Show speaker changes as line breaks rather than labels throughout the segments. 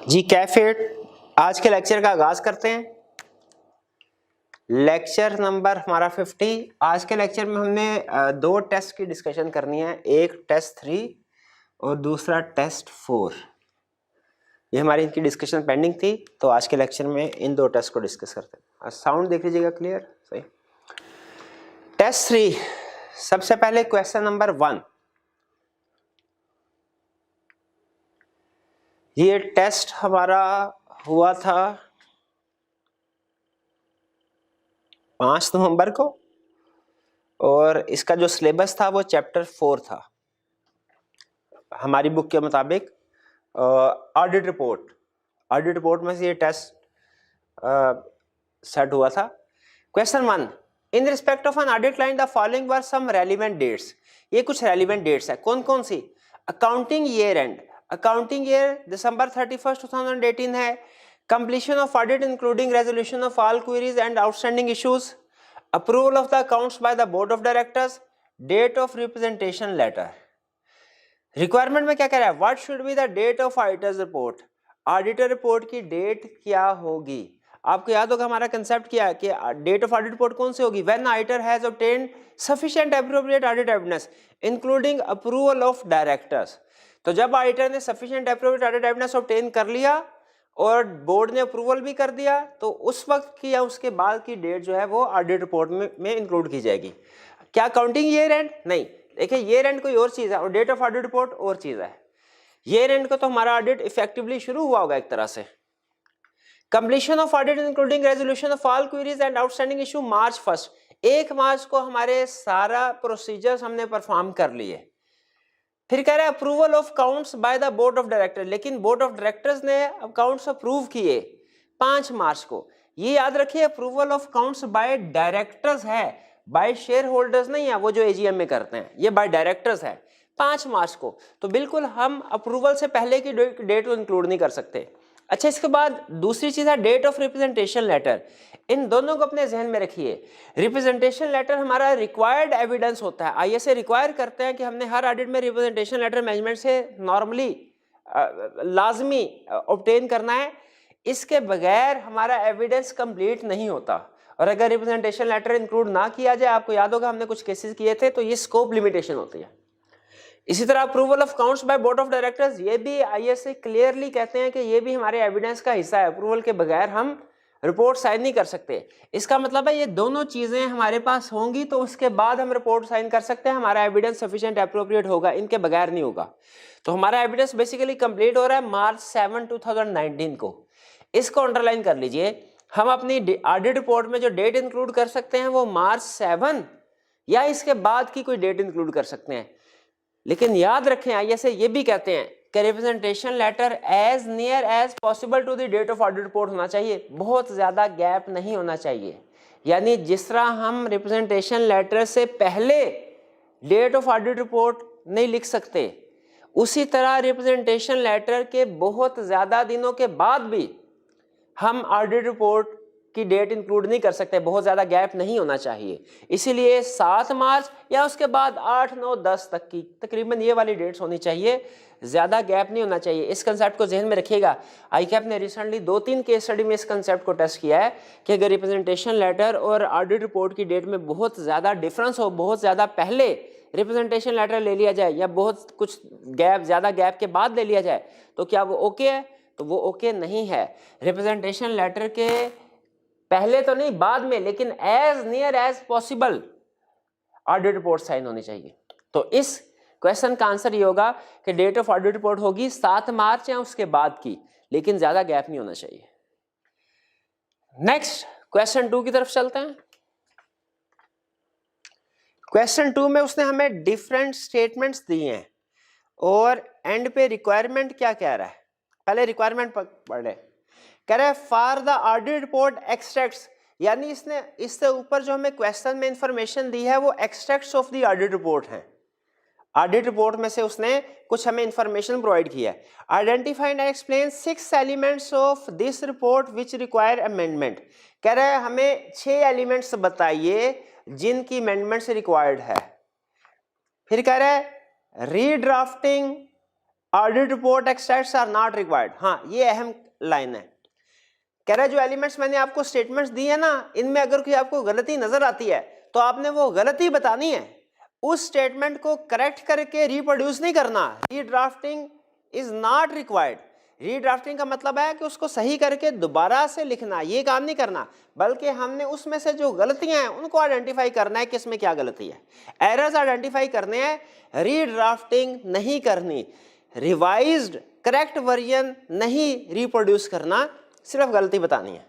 जी कैफेट, आज के लेक्चर का आगाज करते हैं। लेक्चर नंबर हमारा 50। आज के लेक्चर में हमने दो टेस्ट की डिस्कशन करनी है, एक टेस्ट 3 और दूसरा टेस्ट 4। ये हमारी इनकी डिस्कशन पेंडिंग थी, तो आज के लेक्चर में इन दो टेस्ट को डिस्कस करते हैं। साउंड देख लीजिएगा क्लियर, सही। टेस्ट 3, सबसे पहले क्वेश्चन नंबर 1। ये टेस्ट हमारा हुआ था 5 नवंबर को और इसका जो सिलेबस था वो चैप्टर 4 था हमारी बुक के मुताबिक। ऑडिट रिपोर्ट में से ये टेस्ट सेट हुआ था। Question 1, in respect of an audit client the following were some relevant dates. ये कुछ रेलिवेंट डेट्स है, कौन कौन सी? Accounting year end, accounting year December 31, 2018 है। Completion of audit including resolution of all queries and outstanding issues, approval of the accounts by the board of directors, date of representation letter. Requirement में क्या कह रहा है? What should be the date of auditors report. Auditor report की date क्या होगी? आपको याद होगा हमारा कंसेप्ट क्या है कि डेट ऑफ ऑडिट रिपोर्ट कौन सी होगी? When auditor has obtained sufficient appropriate audit evidence including approval of directors. तो जब ऑडिटर ने sufficient appropriate audit evidence obtain कर लिया और बोर्ड ने अप्रूवल भी कर दिया, तो उस वक्त की या उसके बाद की डेट जो है वो ऑडिट रिपोर्ट में इंक्लूड की जाएगी। क्या काउंटिंग ईयर एंड? नहीं, देखिए ईयर एंड कोई और चीज है और डेट ऑफ ऑडिट रिपोर्ट और चीज है। ईयर एंड को तो हमारा ऑडिट इफेक्टिवली शुरू हुआ होगा एक तरह से। Completion of audit including resolution of all queries and outstanding issue March 1, 1 March को हमारे सारा प्रोसीजर्स हमने परफॉर्म कर लिए। फिर कह रहा है approval of accounts by the board of director, लेकिन बोर्ड ऑफ डायरेक्टर्स ने अकाउंट्स अप्रूव किए 5 मार्च को। ये याद रखिए approval of accounts bye directors है, बाय शेयर होल्डर्स नहीं है, वो जो एजीएम में करते हैं, ये बाय डायरेक्टर्स है 5 मार्च को। तो बिल्कुल हम अप्रूवल से पहले की डेट को इंक्लूड नहीं कर सकते। अच्छा, इसके बाद दूसरी चीज है डेट ऑफ रिप्रेजेंटेशन लेटर। इन दोनों को अपने जहन में रखिए। रिप्रेजेंटेशन लेटर हमारा रिक्वायर्ड एविडेंस होता है। आईएसए रिक्वायर करते हैं कि हमने हर ऑडिट में रिप्रेजेंटेशन लेटर मैनेजमेंट से नॉर्मली लाजमी ऑब्टेन करना है। इसके बगैर हमारा एविडेंस कंप्लीट नहीं होता। और अगर रिप्रेजेंटेशन लेटर इंक्लूड ना किया जाए, आपको याद होगा हमने कुछ केसेस किए थे, तो ये स्कोप लिमिटेशन होती है। इसी तरह approval of accounts by board of directors, ये भी आईएसए क्लियरली कहते हैं कि ये भी हमारे एविडेंस का हिस्सा है। अप्रूवल के बगैर हम रिपोर्ट साइन नहीं कर सकते। इसका मतलब है ये दोनों चीजें हमारे पास होंगी तो उसके बाद हम रिपोर्ट साइन कर सकते हैं, हमारा एविडेंस सफिशिएंट एप्रोप्रिएट होगा, इनके बगैर नहीं होगा। तो हमारा एविडेंस बेसिकली कंप्लीट हो रहा है मार्च 7, 2019 को। इसको अंडरलाइन कर लीजिए। हम अपनी ऑडिट रिपोर्ट में जो डेट इंक्लूड कर सकते हैं वो मार्च 7 या इसके बाद की कोई डेट इंक्लूड कर सकते हैं। लेकिन याद रखें आईएसए ये भी कहते हैं कि representation letter as near as possible to the date of audit report होना चाहिए, बहुत ज्यादा गैप नहीं होना चाहिए। यानी जिस तरह हम रिप्रेजेंटेशन लेटर से पहले डेट ऑफ ऑडिट रिपोर्ट नहीं लिख सकते, उसी तरह रिप्रेजेंटेशन लेटर के बहुत ज्यादा दिनों के बाद भी हम ऑडिट रिपोर्ट की डेट इंक्लूड नहीं कर सकते, बहुत ज्यादा गैप नहीं होना चाहिए। इसीलिए 7 मार्च या उसके बाद 8, 9, 10 तक की तकरीबन ये वाली डेट्स होनी चाहिए, ज्यादा गैप नहीं होना चाहिए। इस कंसेप्ट को जहन में रखिएगा। आईकैप ने रिसेंटली 2-3 केस स्टडी में इस कंसेप्ट को टेस्ट किया है कि अगर रिप्रेजेंटेशन लेटर और ऑडिट रिपोर्ट की डेट में बहुत ज्यादा डिफरेंस हो, बहुत ज्यादा पहले रिप्रेजेंटेशन लेटर ले लिया जाए या बहुत कुछ गैप, ज्यादा गैप के बाद ले लिया जाए, तो क्या वो ओके है? तो वो ओके नहीं है। रिप्रेजेंटेशन लेटर के पहले तो नहीं, बाद में, लेकिन as near as possible audit report sign होनी चाहिए। तो इस क्वेश्चन का आंसर ये होगा कि डेट ऑफ ऑडिट रिपोर्ट होगी 7 मार्च या उसके बाद की, लेकिन ज्यादा गैप नहीं होना चाहिए। नेक्स्ट क्वेश्चन 2 की तरफ चलते हैं। क्वेश्चन 2 में उसने हमें डिफरेंट स्टेटमेंट्स दिए हैं और एंड पे रिक्वायरमेंट क्या कह रहा है। पहले रिक्वायरमेंट पढ़े। कह रहा है for the audit report extracts, यानी इसने इससे ऊपर जो हमें क्वेश्चन में इंफॉर्मेशन दी है वो extracts of the audit report हैं। ऑडिट रिपोर्ट में से उसने कुछ हमें इंफॉर्मेशन प्रोवाइड किया है। Identify and explain 6 elements of this report which require amendment. कह रहा है हमें 6 एलिमेंट्स बताइए जिनकी अमेंडमेंट रिक्वायर्ड है। फिर कह रहा है redrafting audit report extracts are not required. हाँ, ये अहम लाइन है। कह रहा है जो एलिमेंट्स मैंने आपको स्टेटमेंट्स दी है ना, इनमें अगर कोई आपको गलती नजर आती है तो आपने वो गलती बतानी है, उस स्टेटमेंट को करेक्ट करके रिप्रोड्यूस नहीं करना। Redrafting is not required. Redrafting का मतलब है कि उसको सही करके दोबारा से लिखना, ये काम नहीं करना, बल्कि हमने उसमें से जो गलतियां हैं उनको आइडेंटिफाई करना है कि इसमें क्या गलती है, एरर्स आइडेंटिफाई करने हैं, रीड्राफ्टिंग नहीं करनी, रिवाइज्ड करेक्ट वर्जन नहीं रिप्रोड्यूस करना, सिर्फ गलती बतानी है।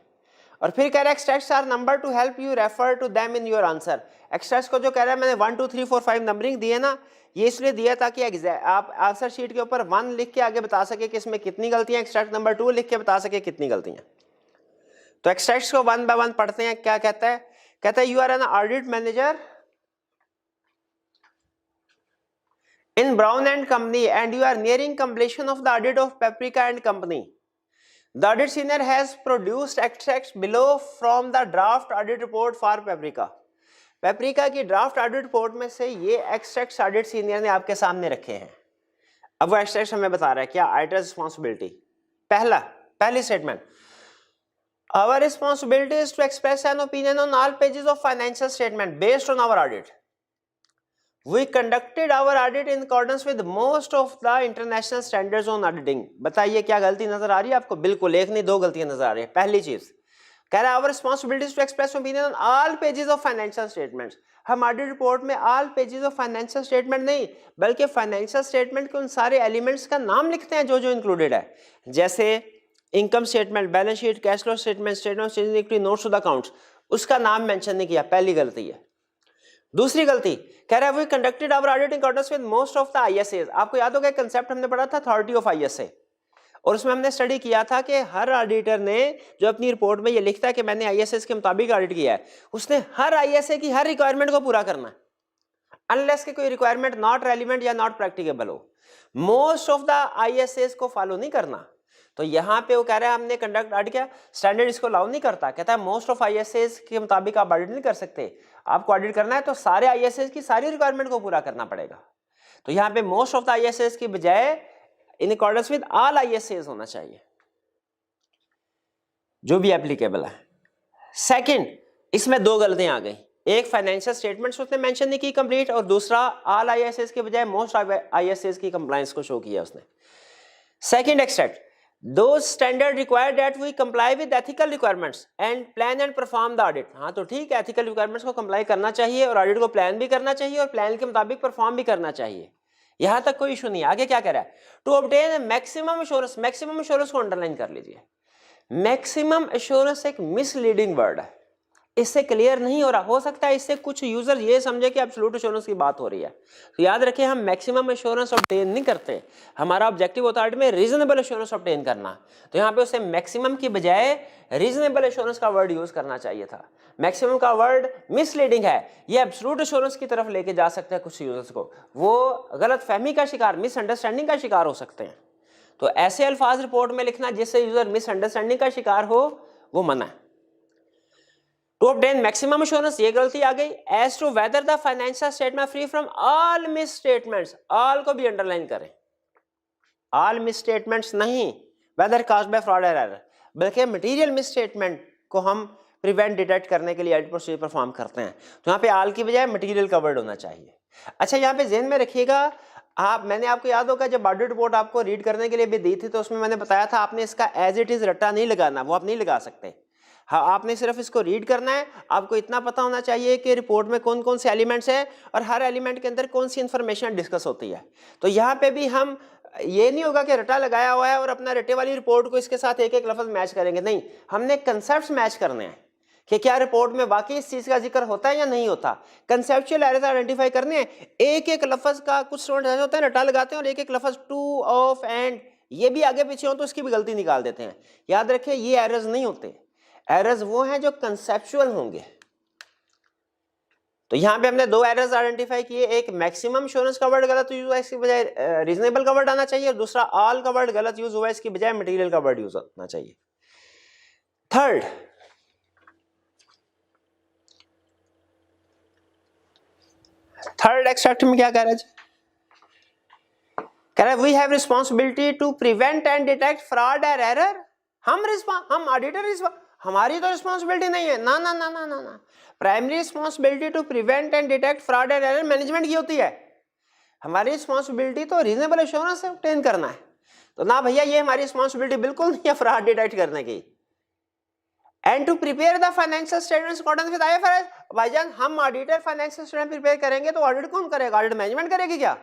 और फिर कह रहा है extracts are number to help you refer to them in your answer. Extracts को जो कह रहा है मैंने 1 2 3 4 5 नंबरिंग दी है ना, ये इसलिए दिया ताकि आप आंसर शीट के ऊपर 1 लिख के आगे बता सके कि इसमें कितनी गलतियां, एक्सट्रैक्ट नंबर 2 लिख के बता सके कितनी गलतियां। तो एक्सट्रैक्ट्स को 1 बाय 1 पढ़ते हैं। क्या कहता है? कहता है you are an audit manager in Brown and Company and you are nearing completion of the audit of Paprika and Company. The audit senior has produced extracts below from the draft audit report for Paprika. Paprika की draft audit report में से ये extracts audit senior ने आपके सामने रखे हैं। अब वो extracts हमें बता रहा है क्या? Auditor's responsibility। पहली statement, our responsibility is to express an opinion on all pages of financial statement based on our audit. We conducted our audit in accordance with most of the international standards on auditing. बताइए क्या गलती नजर आ रही है आपको? बिल्कुल एक नहीं दो गलतियां नजर आ रही है। पहली चीज कह रहा है our responsibility is to express opinion on all pages of financial statements. हम ऑडिट रिपोर्ट में all pages of financial statement नहीं, बल्कि financial statement के उन सारे एलिमेंट्स का नाम लिखते हैं जो जो इंक्लूडेड है, जैसे income statement, balance sheet, cash flow statement, statement of change equity, notes to the accounts, उसका नाम मेंशन नहीं किया। पहली गलती है। दूसरी गलती कह रहा है we conducted our audit in accordance with most of the ISS. आपको याद होगा कंसेप्ट हमने पढ़ा था अथॉरिटी ऑफ आईएसए, और उसमें हमने स्टडी किया था कि हर ऑडिटर ने जो अपनी रिपोर्ट में ये लिखता है कि मैंने आईएसएस के मुताबिक ऑडिट किया है, उसने हर आईएसए की हर रिक्वायरमेंट को पूरा करना है, अनलेस के कोई रिक्वायरमेंट नॉट रेलिवेंट या नॉट प्रैक्टिकेबल हो। मोस्ट ऑफ द आईएसएस को फॉलो नहीं करना। तो यहाँ पे वो कह रहा है हमने कंडक्ट ऑडिट किया, स्टैंडर्ड इसको अलाउ नहीं करता। कहता है मोस्ट ऑफ आईएसएस के मुताबिक आप ऑडिट नहीं कर सकते, आपको ऑडिट करना है तो सारे आईएसएस की सारी रिक्वायरमेंट को पूरा करना पड़ेगा। तो यहाँ पे मोस्ट ऑफ द आईएसएस की बजाय इन अकॉर्डेंस विद ऑल आईएसएस होना चाहिए, जो भी एप्लीकेबल है। सेकंड, इसमें दो गलतियां आ गई। एक फाइनेंशियल स्टेटमेंट्स उसने मेंशन नहीं की कंप्लीट, और दूसरा ऑल आईएसएस के बजाय मोस्ट आईएसएस की कंप्लायंस को शो किया उसने। Second extract, those standard require that we comply with ethical requirements and plan and perform the audit। हाँ तो ठीक है, ethical requirements को comply करना चाहिए और ऑडिट को प्लान भी करना चाहिए और प्लान के मुताबिक परफॉर्म भी करना चाहिए, यहां तक कोई इशू नहीं। आगे क्या कह रहा है? To obtain maximum assurance. Maximum assurance को अंडरलाइन कर लीजिए। मैक्सिमम एश्योरेंस एक मिसलीडिंग वर्ड है, इससे क्लियर नहीं हो रहा। हो सकता है इससे कुछ यूजर ये समझे कि एब्सोल्यूट एश्योरेंस की बात हो रही है, तो याद रखें हम मैक्सिमम एश्योरेंस ऑब्टेन नहीं करते, हमारा ऑब्जेक्टिव होता है में रीजनेबल एश्योरेंस ऑब्टेन करना। तो यहाँ पे उसे मैक्सिमम की बजाय रीजनेबल एश्योरेंस का वर्ड यूज करना चाहिए था। मैक्सिमम का वर्ड मिसलीडिंग है, ये एब्सोल्यूट एश्योरेंस की तरफ लेके जा सकता है कुछ यूजर्स को, वो गलत फहमी का शिकार, मिसअंडरस्टैंडिंग का शिकार हो सकते हैं। तो ऐसे अल्फाज रिपोर्ट में लिखना जिससे यूजर मिसअंडरस्टैंडिंग का शिकार हो, वो मना है। टू ऑब्टेन मैक्सिमम एश्योरेंस, ये गलती आ गई। As to whether the financial statement free from all misstatements, all को भी अंडरलाइन करें, ऑल मिस स्टेटमेंट्स नहीं, whether caused by fraud error, बल्कि मटेरियल मिस स्टेटमेंट को हम प्रिवेंट डिटेक्ट करने के लिए ऑडिट प्रोसीजर परफॉर्म करते हैं। तो यहाँ पे ऑल की बजाय मटेरियल कवर्ड होना चाहिए। अच्छा यहाँ पे ज़हन में रखिएगा, मैंने आपको याद होगा जब ऑडिट रिपोर्ट आपको रीड करने के लिए भी दी थी तो उसमें मैंने बताया था आपने इसका एज इट इज रट्टा नहीं लगाना, वो आप नहीं लगा सकते। हाँ, आपने सिर्फ इसको रीड करना है। आपको इतना पता होना चाहिए कि रिपोर्ट में कौन कौन से एलिमेंट्स हैं और हर एलिमेंट के अंदर कौन सी इंफॉर्मेशन डिस्कस होती है। तो यहाँ पे भी हम ये नहीं होगा कि रटा लगाया हुआ है और अपना रटे वाली रिपोर्ट को इसके साथ एक एक लफ्ज मैच करेंगे, नहीं, हमने कंसेप्ट मैच करने हैं कि क्या रिपोर्ट में वाकई इस चीज का जिक्र होता है या नहीं होता। कंसेप्चुअल एरर्स आइडेंटिफाई करने हैं। एक एक लफ्ज का कुछ स्टूडेंट ऐसे होता है रटा लगाते हैं और एक एक लफ्ज टू, ऑफ, एंड ये भी आगे पीछे हो तो उसकी भी गलती निकाल देते हैं। याद रखिए ये एरर्स नहीं होते, एरर्स वो हैं जो कंसेप्चुअल होंगे। तो यहां पे हमने दो एरर्स आइडेंटिफाई किए, एक मैक्सिमम एश्योरेंस का वर्ड गलत यूज हुआ इसकी बजाय रीजनेबल का वर्ड आना चाहिए, और दूसरा ऑल का वर्ड गलत यूज हुआ इसकी बजाय मटेरियल का वर्ड यूज होना चाहिए। थर्ड एक्सट्रैक्ट में क्या कह रहा है? रहा है we have responsibility to prevent and detect fraud और एरर। हम ऑडिटर, हमारी तो रिस्पॉन्सिबिलिटी नहीं है, ना ना ना ना ना ना। Primary responsibility to prevent and detect fraud and error management की होती है। हमारी रिस्पॉन्सिबिलिटी तो रीजनेबल एश्योरेंस ऑब्टेन करना है। तो ना भैया, ये हमारी रिस्पॉन्सिबिलिटी बिल्कुल नहीं है फ्रॉड डिटेक्ट करने की। And to prepare the financial statements according with IFRS. भाईजान, हम ऑडिटर फाइनेंशियल स्टेटमेंट प्रिपेयर करेंगे तो ऑडिट कौन करेगा? ऑडिट मैनेजमेंट करेगी क्या?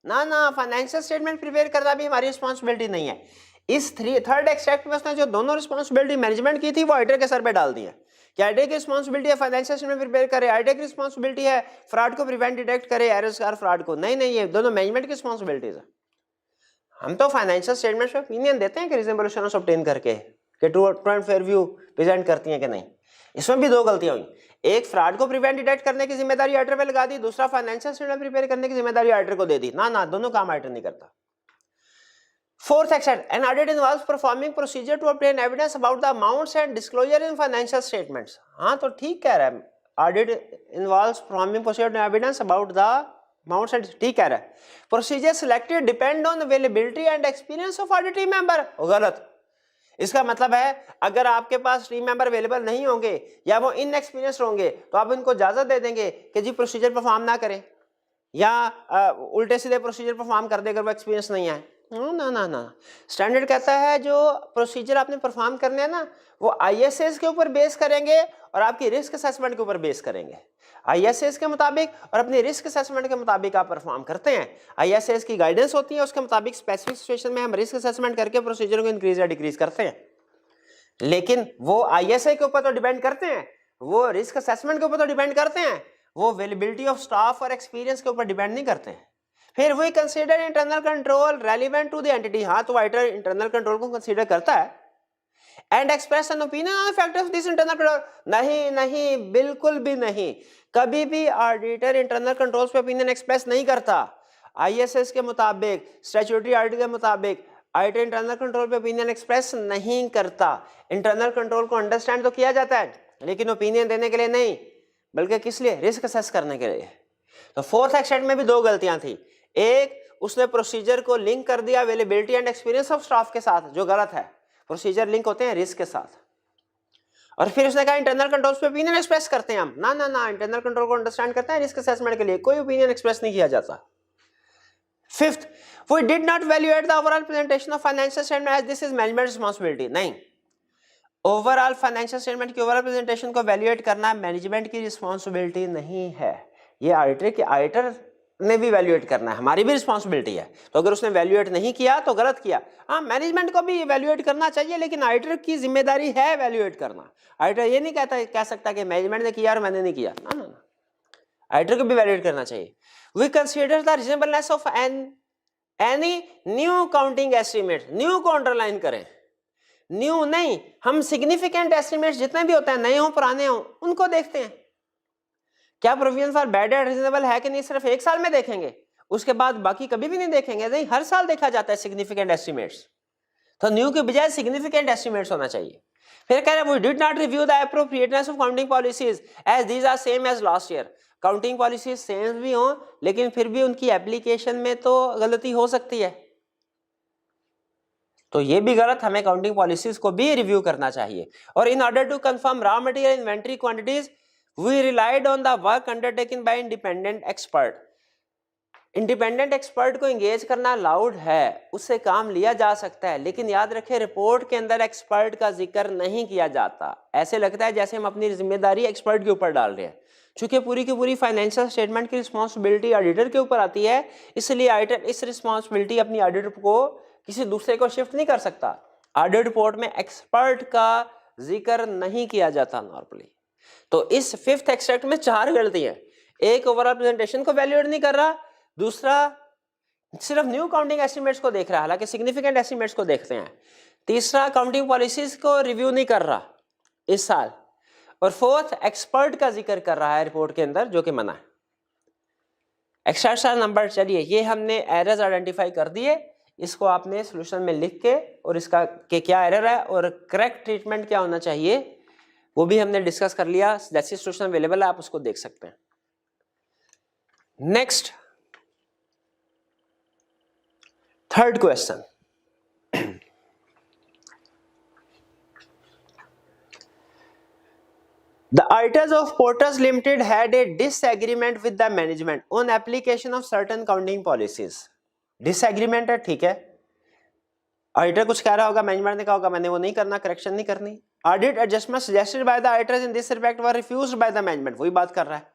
ना ना, फाइनेंशियल स्टेटमेंट प्रिपेयर करना भी हमारी रिस्पॉन्सिबिलिटी नहीं है। इस थर्ड एक्सट्रैक्ट में उसने जो दोनों रिस्पॉन्सिबिलिटी मैनेजमेंट की थी वो ऑडिटर के सर पे डाल दी है कि ऑडिटर की रिस्पॉन्सिबिलिटी है फाइनेंशियल स्टेटमेंट प्रिपेयर करे, ऑडिटर की रिस्पॉन्सिबिलिटी है फ्रॉड को प्रिवेंट डिटेक्ट करे, एरर्स और फ्रॉड को। नहीं नहीं, ये दोनों मैनेजमेंट की रिस्पॉन्सिबिलिटीज है। हम तो फाइनेंशियल स्टेटमेंट पे ओपिनियन देते हैं कि रीजनेबल एश्योरेंस ऑब्टेन करके कि ट्रू और फेयर व्यू प्रेजेंट करती हैं कि नहीं। इसमें भी दो गलतियां हुई, एक फ्रॉड को प्रिवेंट डिटेक्ट करने की जिम्मेदारी ऑडिटर पे लगा दी, दूसरा फाइनेंशियल स्टेटमेंट प्रिपेयर करने की जिम्मेदारी ऑडिटर को दे दी। ना ना, दोनों काम ऑडिटर नहीं करता। Fourth section, an audit involves performing procedure to obtain evidence about the amounts and disclosure in financial statements. हाँ, तो ठीक कह रहा है, audit involves performing procedure to evidence about the amounts and, ठीक कह रहा है। Procedure selected depend on availability and experience of audit team member। गलत। इसका मतलब है अगर आपके पास टीम मेंबर अवेलेबल नहीं होंगे या वो इनएक्सपीरियंस्ड होंगे तो आप इनको इजाजत दे देंगे कि जी प्रोसीजर परफॉर्म ना करें, या उल्टे सीधे प्रोसीजर परफॉर्म कर दे अगर वो एक्सपीरियंस नहीं है। ना ना ना, स्टैंडर्ड कहता है जो प्रोसीजर आपने परफॉर्म करने हैं ना वो आईएसएस के ऊपर बेस करेंगे और आपकी रिस्क असेसमेंट के ऊपर बेस करेंगे। आईएसएस के मुताबिक और अपनी रिस्क असेसमेंट के मुताबिक आप परफॉर्म करते हैं। आईएसएस की गाइडेंस होती है, उसके मुताबिक स्पेसिफिक सिचुएशन में हम रिस्क असेसमेंट करके प्रोसीजर को इंक्रीज या डिक्रीज करते हैं। लेकिन वो आईएसए के ऊपर तो डिपेंड करते हैं, वो रिस्क असेसमेंट के ऊपर तो डिपेंड करते हैं, वो अवेलेबिलिटी ऑफ स्टाफ और एक्सपीरियंस के ऊपर डिपेंड नहीं करते हैं। फिर we consider internal control relevant to the entity. हाँ, तो ऑडिटर इंटरनल कंट्रोल को कंसीडर करता है। And express an opinion on the fact of this internal control. नहीं नहीं, बिल्कुल भी नहीं, कभी भी ऑडिटर इंटरनल कंट्रोल्स पे ओपिनियन एक्सप्रेस नहीं करता। आईएसएस के मुताबिक, स्टैट्यूटरी ऑडिट के मुताबिक ऑडिटर इंटरनल कंट्रोल पे ओपिनियन एक्सप्रेस नहीं करता। इंटरनल कंट्रोल को अंडरस्टैंड तो किया जाता है लेकिन ओपिनियन देने के लिए नहीं, बल्कि किस लिए? रिस्क असेस करने के लिए। तो फोर्थ एक्सटेंट में भी दो गलतियां थी। एक, उसने प्रोसीजर को लिंक कर दिया availability and experience of staff के साथ, जो गलत है। प्रोसीजर लिंक होते हैं रिस्क के साथ। और फिर उसने कहा इंटरनल कंट्रोल्स पे ओपिनियन एक्सप्रेस करते हैं हम। ना ना ना, इंटरनल कंट्रोल को अंडरस्टैंड करते हैं, रिस्क असेसमेंट के लिए कोई ओपिनियन एक्सप्रेस नहीं किया जाता। Fifth, we did not evaluate the overall presentation of financial statement as this is management responsibility। नहीं, ओवरऑल फाइनेंशियल स्टेटमेंट की ओवरऑल प्रेजेंटेशन को वैल्यूएट करना मैनेजमेंट की रिस्पांसिबिलिटी नहीं है, ये ऑडिटर ने भी वैल्यूएट करना है, हमारी भी रिस्पांसिबिलिटी है। तो अगर उसने वैल्यूएट नहीं किया तो गलत किया। हाँ, मैनेजमेंट को भी वैल्यूएट करना चाहिए लेकिन ऑडिटर की जिम्मेदारी है वैल्यूएट करना। ऑडिटर ये नहीं कह सकता कि मैनेजमेंट ने किया और मैंने नहीं किया। ना ना ना, ऑडिटर को भी वैल्यूएट करना चाहिए। We consider the reasonableness of any new counting estimate. New को अंडरलाइन करें, न्यू नहीं, हम सिग्निफिकेंट एस्टिमेट्स जितने भी होते हैं, नए हो पुराने हो, उनको देखते हैं क्या provision for bad debt reasonable है कि नहीं। सिर्फ एक साल में देखेंगे, उसके बाद बाकी कभी भी नहीं देखेंगे। नहीं, हर साल देखा जाता है सिग्निफिकेंट एस्टिमेट्स। तो न्यू के बजाय सिग्निफिकेंट एस्टिमेट्स होना चाहिए। फिर कह रहे हैं we did not review the appropriateness of counting policies as these are same as last year. Counting policies same भी हो लेकिन फिर भी उनकी एप्लीकेशन में तो गलती हो सकती है, तो ये भी गलत, हमें काउंटिंग पॉलिसीज को भी रिव्यू करना चाहिए। और in order to confirm raw material inventory quantities we relied on the work undertaken by independent expert. Independent expert को एंगेज करना अलाउड है, उससे काम लिया जा सकता है, लेकिन याद रखें रिपोर्ट के अंदर एक्सपर्ट का जिक्र नहीं किया जाता। ऐसे लगता है जैसे हम अपनी जिम्मेदारी एक्सपर्ट के ऊपर डाल रहे हैं। चूंकि पूरी की पूरी फाइनेंशियल स्टेटमेंट की रिस्पॉन्सिबिलिटी ऑडिटर के ऊपर आती है, इसलिए ऑडिटर इस रिस्पॉन्सिबिलिटी अपनी ऑडिट को किसी दूसरे को शिफ्ट नहीं कर सकता। ऑडिट रिपोर्ट में एक्सपर्ट का जिक्र नहीं किया जाता नॉर्मली। तो इस फिफ्थ एक्सट्रैक्ट में 4 गलतियां। एक, ओवरऑल प्रेजेंटेशन को वैल्यूएट नहीं कर रहा। दूसरा, सिर्फ न्यू काउंटिंग एस्टिमेट्स को देख रहा है, हालांकि सिग्निफिकेंट एस्टिमेट्स को देखते हैं। तीसरा, काउंटिंग पॉलिसीज को रिव्यू नहीं कर रहा इस साल। और फोर्थ, एक्सपर्ट का जिक्र कर रहा है रिपोर्ट के अंदर, जो कि मना है। एक्स्ट्रा नंबर, चलिए ये हमने एरर्स आइडेंटिफाई कर दिए, इसको आपने सॉल्यूशन में लिख के और इसका के क्या एरर है और करेक्ट ट्रीटमेंट क्या होना चाहिए वो भी हमने डिस्कस कर लिया। जैसी सॉल्यूशन अवेलेबल है आप उसको देख सकते हैं। Next third question, the auditors of Porters Limited had a disagreement with the management on application of certain accounting policies. Disagreement है, ठीक है, ऑडिटर कुछ कह रहा होगा, मैनेजमेंट ने कहा होगा मैंने वो नहीं करना, करेक्शन नहीं करनी. Audit adjustment suggested by the auditors in this respect were refused by the management. वही बात कर रहा है,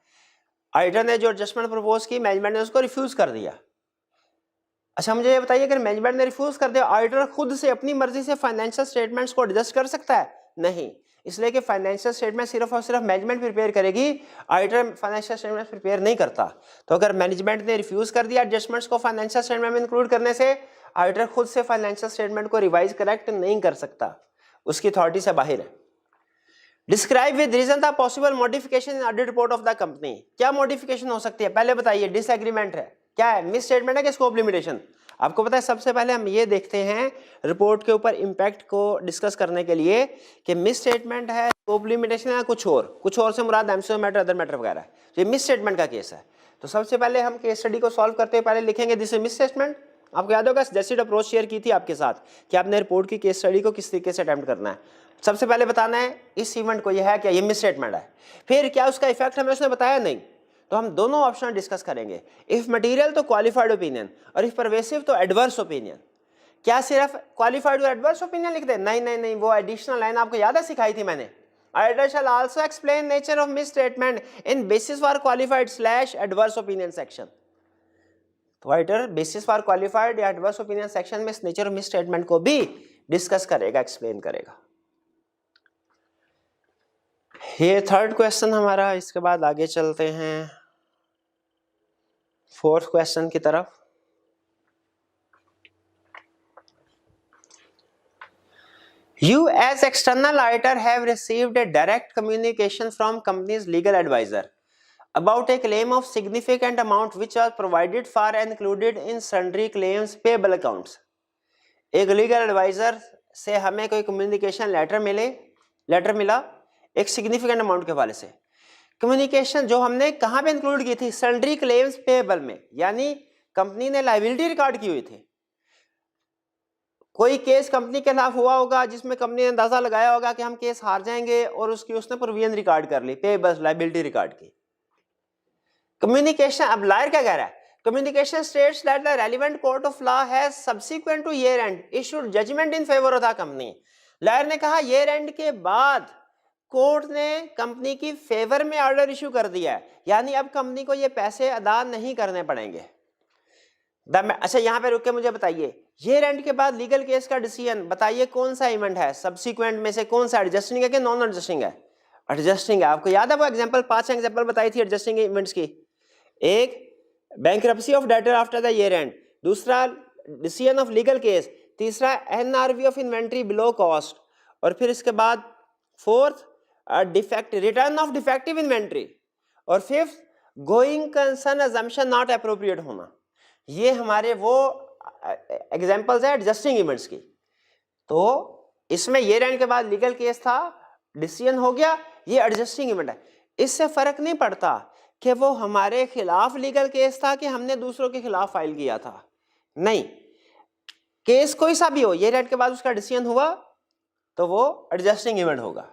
ऑडिटर ने जो एडजस्टमेंट प्रपोज की, मैनेजमेंट ने उसको रिफ्यूज कर दिया. अच्छा मुझे ये बताइए, अगर मैनेजमेंट ने रिफ्यूज कर दिया, ऑडिटर खुद से अपनी मर्जी से फाइनेंशियल स्टेटमेंट्स को एडजस्ट कर सकता है? नहीं, इसलिए कि फाइनेंशियल स्टेटमेंट सिर्फ और सिर्फ मैनेजमेंट प्रिपेयर करेगी, ऑडिटर फाइनेंशियल स्टेटमेंट प्रिपेयर नहीं करता. तो अगर मैनेजमेंट ने रिफ्यूज कर दिया एडजस्टमेंट्स को फाइनेंशियल स्टेटमेंट में इंक्लूड करने से, ऑडिटर खुद से फाइनेंशियल स्टेटमेंट को रिवाइज करेक्ट नहीं कर सकता, उसकी अथॉरिटी से बाहर है. Describe with reason the possible modification in audit report of the company. क्या मॉडिफिकेशन हो सकती है, पहले बताइए. डिसएग्रीमेंट है, क्या है, मिस स्टेटमेंट है कि स्कोप लिमिटेशन? आपको पता है, सबसे पहले हम ये देखते हैं रिपोर्ट के ऊपर इंपैक्ट को डिस्कस करने के लिए कि मिस स्टेटमेंट है, स्कोप लिमिटेशन है, कुछ और से मुराद एमसीओ मैटर, अदर मैटर वगैरह. तो ये मिस स्टेटमेंट का केस है. तो सबसे पहले हम केस स्टडी को सॉल्व करते हैं, पहले लिखेंगे दिस इज मिस स्टेटमेंट. आपको याद होगा सजेस्टेड अप्रोच शेयर की थी आपके साथ कि आपने रिपोर्ट की केस स्टडी को किस तरीके से अटेम्प्ट करना है. सबसे पहले बताना है इस इवेंट को, यह है क्या, ये मिस स्टेटमेंट है. फिर क्या उसका इफेक्ट हमें उसने बताया? नहीं. तो हम दोनों ऑप्शन डिस्कस करेंगे. इफ मटेरियल तो क्वालिफाइड ओपिनियन, और इफ परवेसिव तो एडवर्स ओपिनियन. क्या सिर्फ क्वालिफाइड और एडवर्स ओपिनियन लिख दे? नहीं नहीं नहीं, वो एडिशनल लाइन आपको याद है सिखाई थी मैंने. Auditor shall also explain nature of miss statement in basis for qualified / adverse opinion section. तो ऑडिटर बेसिस फॉर क्वालिफाइड या एडवर्स ओपिनियन सेक्शन में इस नेचर ऑफ मिस स्टेटमेंट को भी डिस्कस करेगा, एक्सप्लेन करेगा. ये थर्ड क्वेश्चन हमारा. इसके बाद आगे चलते हैं फोर्थ क्वेश्चन की तरफ. You as external auditor have received a direct communication from company's legal advisor about a claim of significant amount which was provided for and included in sundry claims payable accounts. एक legal adviser से हमें कोई communication letter मिला एक significant amount के हवाले से. Communication जो हमने कहां पे इंक्लूड की थी? सन्ड्री क्लेम्स पेएबल में, यानी कंपनी ने लायबिलिटी रिकॉर्ड की हुई थी. कोई केस कंपनी के खिलाफ हुआ होगा जिसमें कंपनी ने अंदाजा लगाया होगा कि हम केस हार जाएंगे और उसने प्रोविजन रिकॉर्ड कर ली, पेएबल लायबिलिटी रिकॉर्ड की. कम्युनिकेशन, अब लायर क्या कह रहा है? Communication states that the relevant court of law has subsequent to year end issued judgment in favour of the company. Lawyer ने कहा ईयर एंड के बाद कोर्ट ने कंपनी की फेवर में ऑर्डर इशू कर दिया है, यानी अब कंपनी को ये पैसे अदा नहीं करने पड़ेंगे. अच्छा यहां पे रुक के मुझे बताइए, ईयर एंड के बाद लीगल केस का डिसीजन बताइए कौन सा इवेंट है? सब्सिक्वेंट में से कौन सा? एडजस्टिंग है कि नॉन एडजस्टिंग है? एडजस्टिंग है. आपको याद है वो एग्जांपल, 5 एग्जांपल बताई थी एडजस्टिंग इवेंट्स की. एक bankruptcy of debtor after the year end, दूसरा डिसीजन ऑफ लीगल केस, तीसरा NRV of inventory below cost, और फिर इसके बाद fourth defect return of defective inventory, और fifth going concern assumption not appropriate होना. ये हमारे वो एग्जांपल्स है एडजस्टिंग इवेंट्स की. तो इसमें ईयर एंड के बाद लीगल केस था, डिसीजन हो गया, ये एडजस्टिंग इवेंट है. इससे फर्क नहीं पड़ता कि वो हमारे खिलाफ लीगल केस था कि हमने दूसरों के खिलाफ फाइल किया था. नहीं, केस कोई सा भी हो, ईयर एंड के बाद उसका डिसीजन हुआ तो वो एडजस्टिंग इवेंट होगा.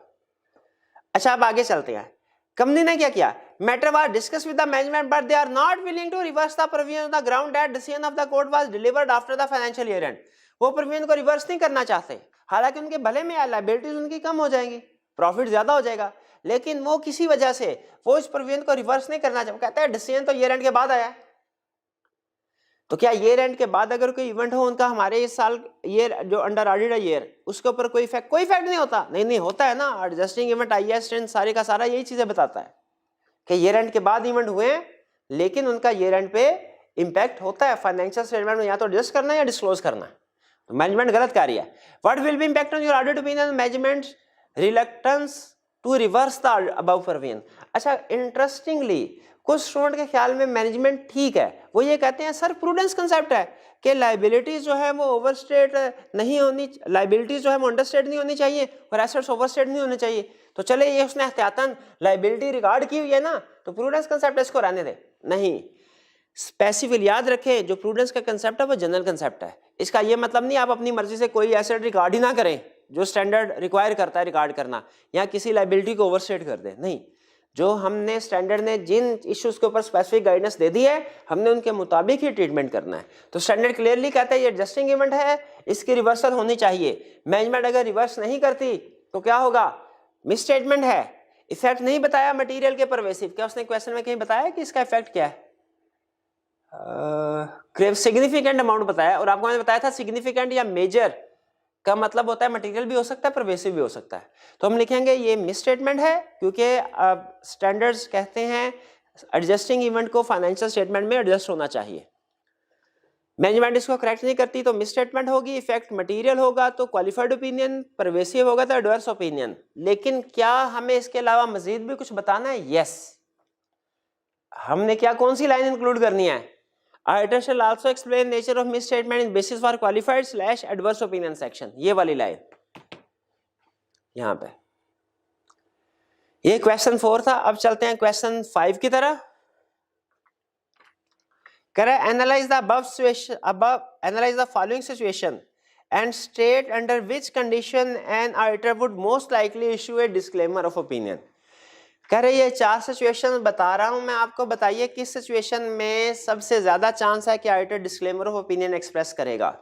अच्छा अब आगे चलते हैं. कंपनी ने क्या किया? Matter was discussed with the management but they are not willing to reverse the provision of the ground that decision of the court was delivered after the financial year end. वो provision को reverse नहीं करना चाहते, हालांकि उनके भले में liabilities उनकी कम हो जाएंगी, प्रॉफिट ज्यादा हो जाएगा, लेकिन वो किसी वजह से वो इस प्रोविजन को रिवर्स नहीं करना चाहते. कहते हैं डिसीजन तो ईयर एंड के बाद आया. तो क्या ईयर एंड के बाद अगर कोई इवेंट हो उनका हमारे इस साल ईयर जो अंडर ऑडिट है ईयर, उसके ऊपर कोई इफेक्ट नहीं होता? नहीं होता है ना. एडजस्टिंग इवेंट आईएएस ट्रेंड सारे का सारा यही चीजें बताता है कि ईयर एंड के बाद इवेंट हुए लेकिन उनका ईयर एंड पे इंपैक्ट होता है. फाइनेंशियल स्टेटमेंट में या तो एडजस्ट करना है या डिस्क्लोज करना है. तो मैनेजमेंट गलत कर रही है. What will be impact on your audit opinion management reluctance to reverse the above provision. अच्छा इंटरेस्टिंगली कुछ स्टूडेंट के ख्याल में मैनेजमेंट ठीक है, वो ये कहते हैं सर प्रूडेंस कंसेप्ट है कि लायबिलिटीज जो है वो ओवरस्टेट नहीं होनी, लायबिलिटीज जो है वो अंडरस्टेट नहीं होनी चाहिए और एसेट्स ओवरस्टेट नहीं होने चाहिए. तो चले ये उसने एहतियातन लायबिलिटी रिकॉर्ड की हुई है ना, तो प्रूडेंस कंसेप्ट इसको रहने दे. नहीं, स्पेसिफिक, याद रखें जो प्रूडेंस का कंसेप्ट है वो जनरल कंसेप्ट है। इसका ये मतलब नहीं आप अपनी मर्जी से कोई एसेट रिकॉर्ड ही ना करें जो स्टैंडर्ड रिक्वायर करता है रिकॉर्ड करना, या किसी लाइबिलिटी को ओवरस्टेट कर दे, नहीं। जो हमने स्टैंडर्ड ने जिन इश्यूज के ऊपर स्पेसिफिक गाइडेंस दे दी है हमने उनके मुताबिक ही ट्रीटमेंट करना है। तो स्टैंडर्ड क्लियरली कहता है ये एडजस्टिंग इवेंट है, इसकी रिवर्सल होनी चाहिए। मैनेजमेंट अगर रिवर्स नहीं करती तो क्या होगा, मिस स्टेटमेंट है। इफेक्ट नहीं बताया मटेरियल के परवेसिव, क्या उसने क्वेश्चन में कहीं बताया कि इसका इफेक्ट क्या है? सिग्निफिकेंट अमाउंट बताया, और आपको मैंने बताया था सिग्निफिकेंट या मेजर का मतलब होता है मटेरियल भी हो सकता है परवेसिव भी हो सकता है। तो हम लिखेंगे ये मिस स्टेटमेंट है, क्योंकि स्टैंडर्ड्स कहते हैं एडजस्टिंग इवेंट को फाइनेंशियल स्टेटमेंट में एडजस्ट होना चाहिए। मैनेजमेंट इसको करेक्ट नहीं करती तो मिस स्टेटमेंट होगी, इफेक्ट मटेरियल होगा तो क्वालिफाइड ओपिनियन, परवेसिव होगा तो एडवर्स ओपिनियन। लेकिन क्या हमें इसके अलावा मजीद भी कुछ बताना है? यस। हमने क्या कौन सी लाइन इंक्लूड करनी है? Auditor shall also explain nature of misstatement in basis for qualified / adverse opinion section, ये वाली लाइन यहां पे। ये क्वेश्चन 4 था। अब चलते हैं क्वेश्चन 5 की तरफ। कह रहा है analyse the following situation and state under which condition an auditor would most likely issue A disclaimer of opinion. कह रहे ये 4 सिचुएशन बता रहा हूं मैं आपको, बताइए किस सिचुएशन में सबसे ज्यादा चांस है कि auditor disclaimer of opinion express करेगा।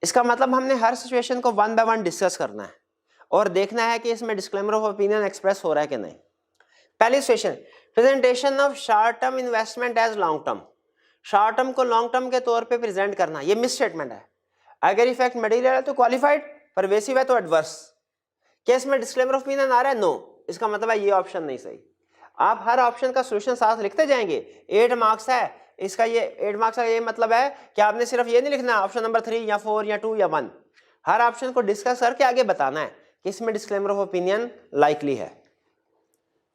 इसका मतलब हमने हर सिचुएशन को 1 बाय 1 डिस्कस करना है और देखना है कि इसमें डिस्क्लेमर ऑफ ओपिनियन एक्सप्रेस हो रहा है कि नहीं। पहली situation, presentation of short term investment as long term. Short term को लॉन्ग टर्म के तौर पर प्रेजेंट करना, ये मिस स्टेटमेंट है। अगर इफेक्ट मटेरियल है तो क्वालिफाइड, परवेसिव है तो एडवर्स। केस में डिस्क्लेमर ऑफ ओपिनियन आ रहा है नो, इसका मतलब है ये ऑप्शन नहीं सही। आप हर ऑप्शन का सॉल्यूशन साथ लिखते जाएंगे। 8 मार्क्स है इसका, ये 8 मार्क्स का ये मतलब है कि आपने सिर्फ ये नहीं लिखना ऑप्शन नंबर 3 या 4 या 2 या 1, हर ऑप्शन को डिस्कस करके आगे बताना है कि इसमें डिस्क्लेमर ऑफ ओपिनियन लाइकली है।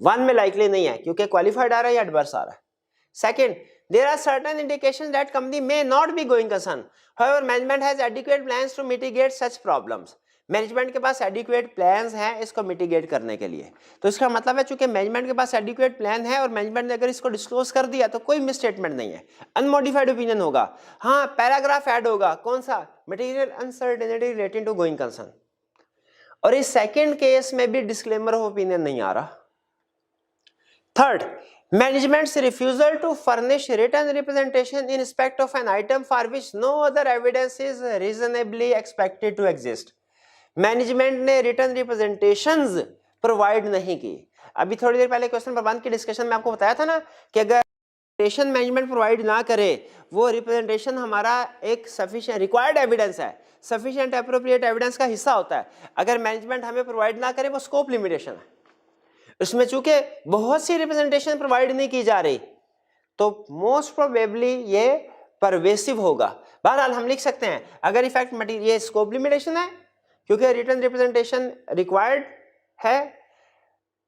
1 में लाइकली नहीं है क्योंकि क्वालिफाइड आ रहा है या एडवर्स आ रहा है। Second, there are certain indications that company may not be going concern, however management has adequate plans to mitigate such problems। Management के पास एडिक्वेट प्लान्स हैं इसको मिटिगेट करने के लिए। तो इसका मतलब है चूंकि मैनेजमेंट के पास एडिक्वेट प्लान है और मैनेजमेंट ने अगर इसको डिस्क्लोज कर दिया तो कोई मिस स्टेटमेंट नहीं है, अनमोडिफाइड ओपिनियन होगा। हाँ, पैराग्राफ ऐड होगा, कौन सा? Material uncertainty relating to going concern. और इस सेकंड केस में भी डिस्क्लेमर ऑफ ओपिनियन नहीं आ रहा। Third, management's refusal to furnish written representation in respect of an item for which no other evidence is reasonably expected to exist। Management ने return representations provide नहीं की। अभी थोड़ी देर पहले क्वेश्चन नंबर 1 की discussion में आपको बताया था ना कि अगर रिप्रेजेंटेशन मैनेजमेंट प्रोवाइड ना करे, वो रिप्रेजेंटेशन हमारा एक सफिशिएंट रिक्वायर्ड एविडेंस है, सफिशिएंट एप्रोप्रिएट एविडेंस का हिस्सा होता है। अगर मैनेजमेंट हमें प्रोवाइड ना करे वो स्कोप लिमिटेशन है। उसमें चूंकि बहुत सी रिप्रेजेंटेशन प्रोवाइड नहीं की जा रही तो मोस्ट प्रोबेबली ये परवेसिव होगा। बहरहाल हम लिख सकते हैं अगर इफेक्ट मटेरियल, ये स्कोप लिमिटेशन है क्योंकि रिटर्न रिप्रेजेंटेशन रिक्वायर्ड है,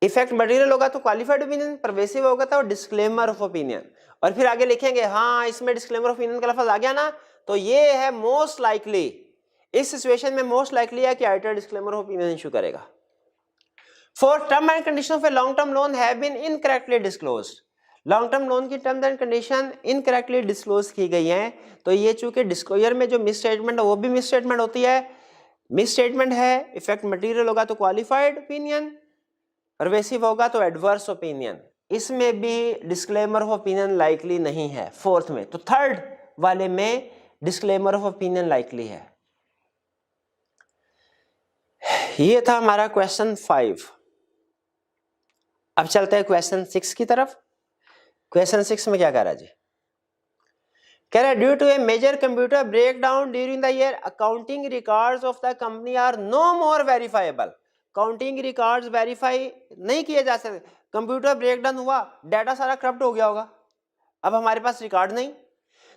इफेक्ट मटेरियल होगा तो क्वालिफाइड ओपिनियन, परवेसिव होगा तो डिस्क्लेमर ऑफ ओपिनियन। और फिर आगे लिखेंगे हाँ इसमें डिस्क्लेमर ऑफ ओपिनियन का लफ्ज आ गया ना, तो ये है मोस्ट लाइकली, इस सिचुएशन में मोस्ट लाइकली है कि auditor disclaimer of opinion issue करेगा। For term and conditions of a long-term loan have been incorrectly disclosed। Long term loan की terms and condition incorrectly disclose की गई हैं, तो ये चूंकि डिस्क्लोजर में जो मिस स्टेटमेंट है वो भी मिस स्टेटमेंट होती है। मिस स्टेटमेंट है, इफेक्ट मटेरियल होगा तो क्वालिफाइड ओपिनियन, परवेसिव होगा तो एडवर्स ओपिनियन। इसमें भी डिस्क्लेमर ऑफ ओपिनियन लाइकली नहीं है फोर्थ में, तो थर्ड वाले में डिस्क्लेमर ऑफ ओपिनियन लाइकली है। ये था हमारा क्वेश्चन 5। अब चलते हैं क्वेश्चन 6 की तरफ। क्वेश्चन 6 में क्या कह रहा है जी? कह रहा है due to a major computer breakdown during the year accounting records of the company are no more verifiable. Counting records verify नहीं किए जा सकते। कंप्यूटर ब्रेकडाउन हुआ, डाटा सारा करप्ट हो गया होगा, अब हमारे पास रिकॉर्ड नहीं।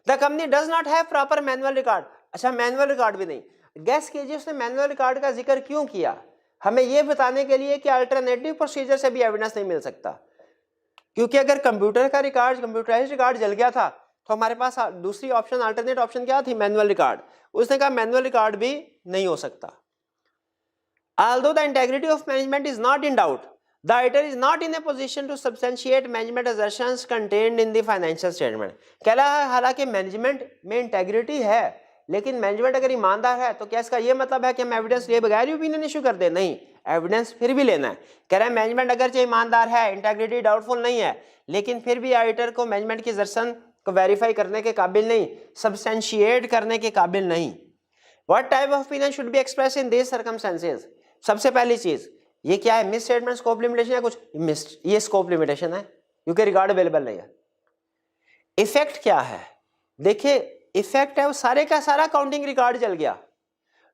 The company does not have proper manual record. अच्छा, मैनुअल रिकॉर्ड भी नहीं। गैस कीजिए उसने मैनुअल रिकॉर्ड का जिक्र क्यों किया? हमें यह बताने के लिए कि अल्टरनेटिव प्रोसीजर से भी एविडेंस नहीं मिल सकता, क्योंकि अगर कंप्यूटर का रिकॉर्ड, कंप्यूटराइज्ड रिकॉर्ड जल गया था तो हमारे पास दूसरी ऑप्शन, अल्टरनेट ऑप्शन क्या थी? Manual record. उसने कहा मैनुअल रिकॉर्ड भी नहीं हो सकता। Although the integrity of management is not in doubt, The auditor is not in a position to substantiate management assertions contained in the financial statement. कह रहा है हालांकि मैनेजमेंट में इंटेग्रिटी है, लेकिन मैनेजमेंट अगर ईमानदार है तो क्या इसका ये मतलब है कि हम एविडेंस लिए बगैर ही ओपिनियन इशू कर दे? नहीं, एविडेंस फिर भी लेना है। कह रहा है मैनेजमेंट अगर चाहे ईमानदार है, इंटेग्रिटी डाउटफुल नहीं है, लेकिन फिर भी ऑडिटर को मैनेजमेंट की असर्शन को वेरीफाई करने के काबिल नहीं, सब्सटेंशिएट करने के काबिल नहीं। What type of opinion should be expressed in these circumstances? सबसे पहली चीज ये क्या है? मिस स्टेटमेंट, स्कोप लिमिटेशन या कुछ मिस, ये स्कोप लिमिटेशन है क्योंकि रिकॉर्ड अवेलेबल नहीं है। इफेक्ट क्या है? देखिए इफेक्ट है वो सारे का सारा काउंटिंग रिकॉर्ड चल गया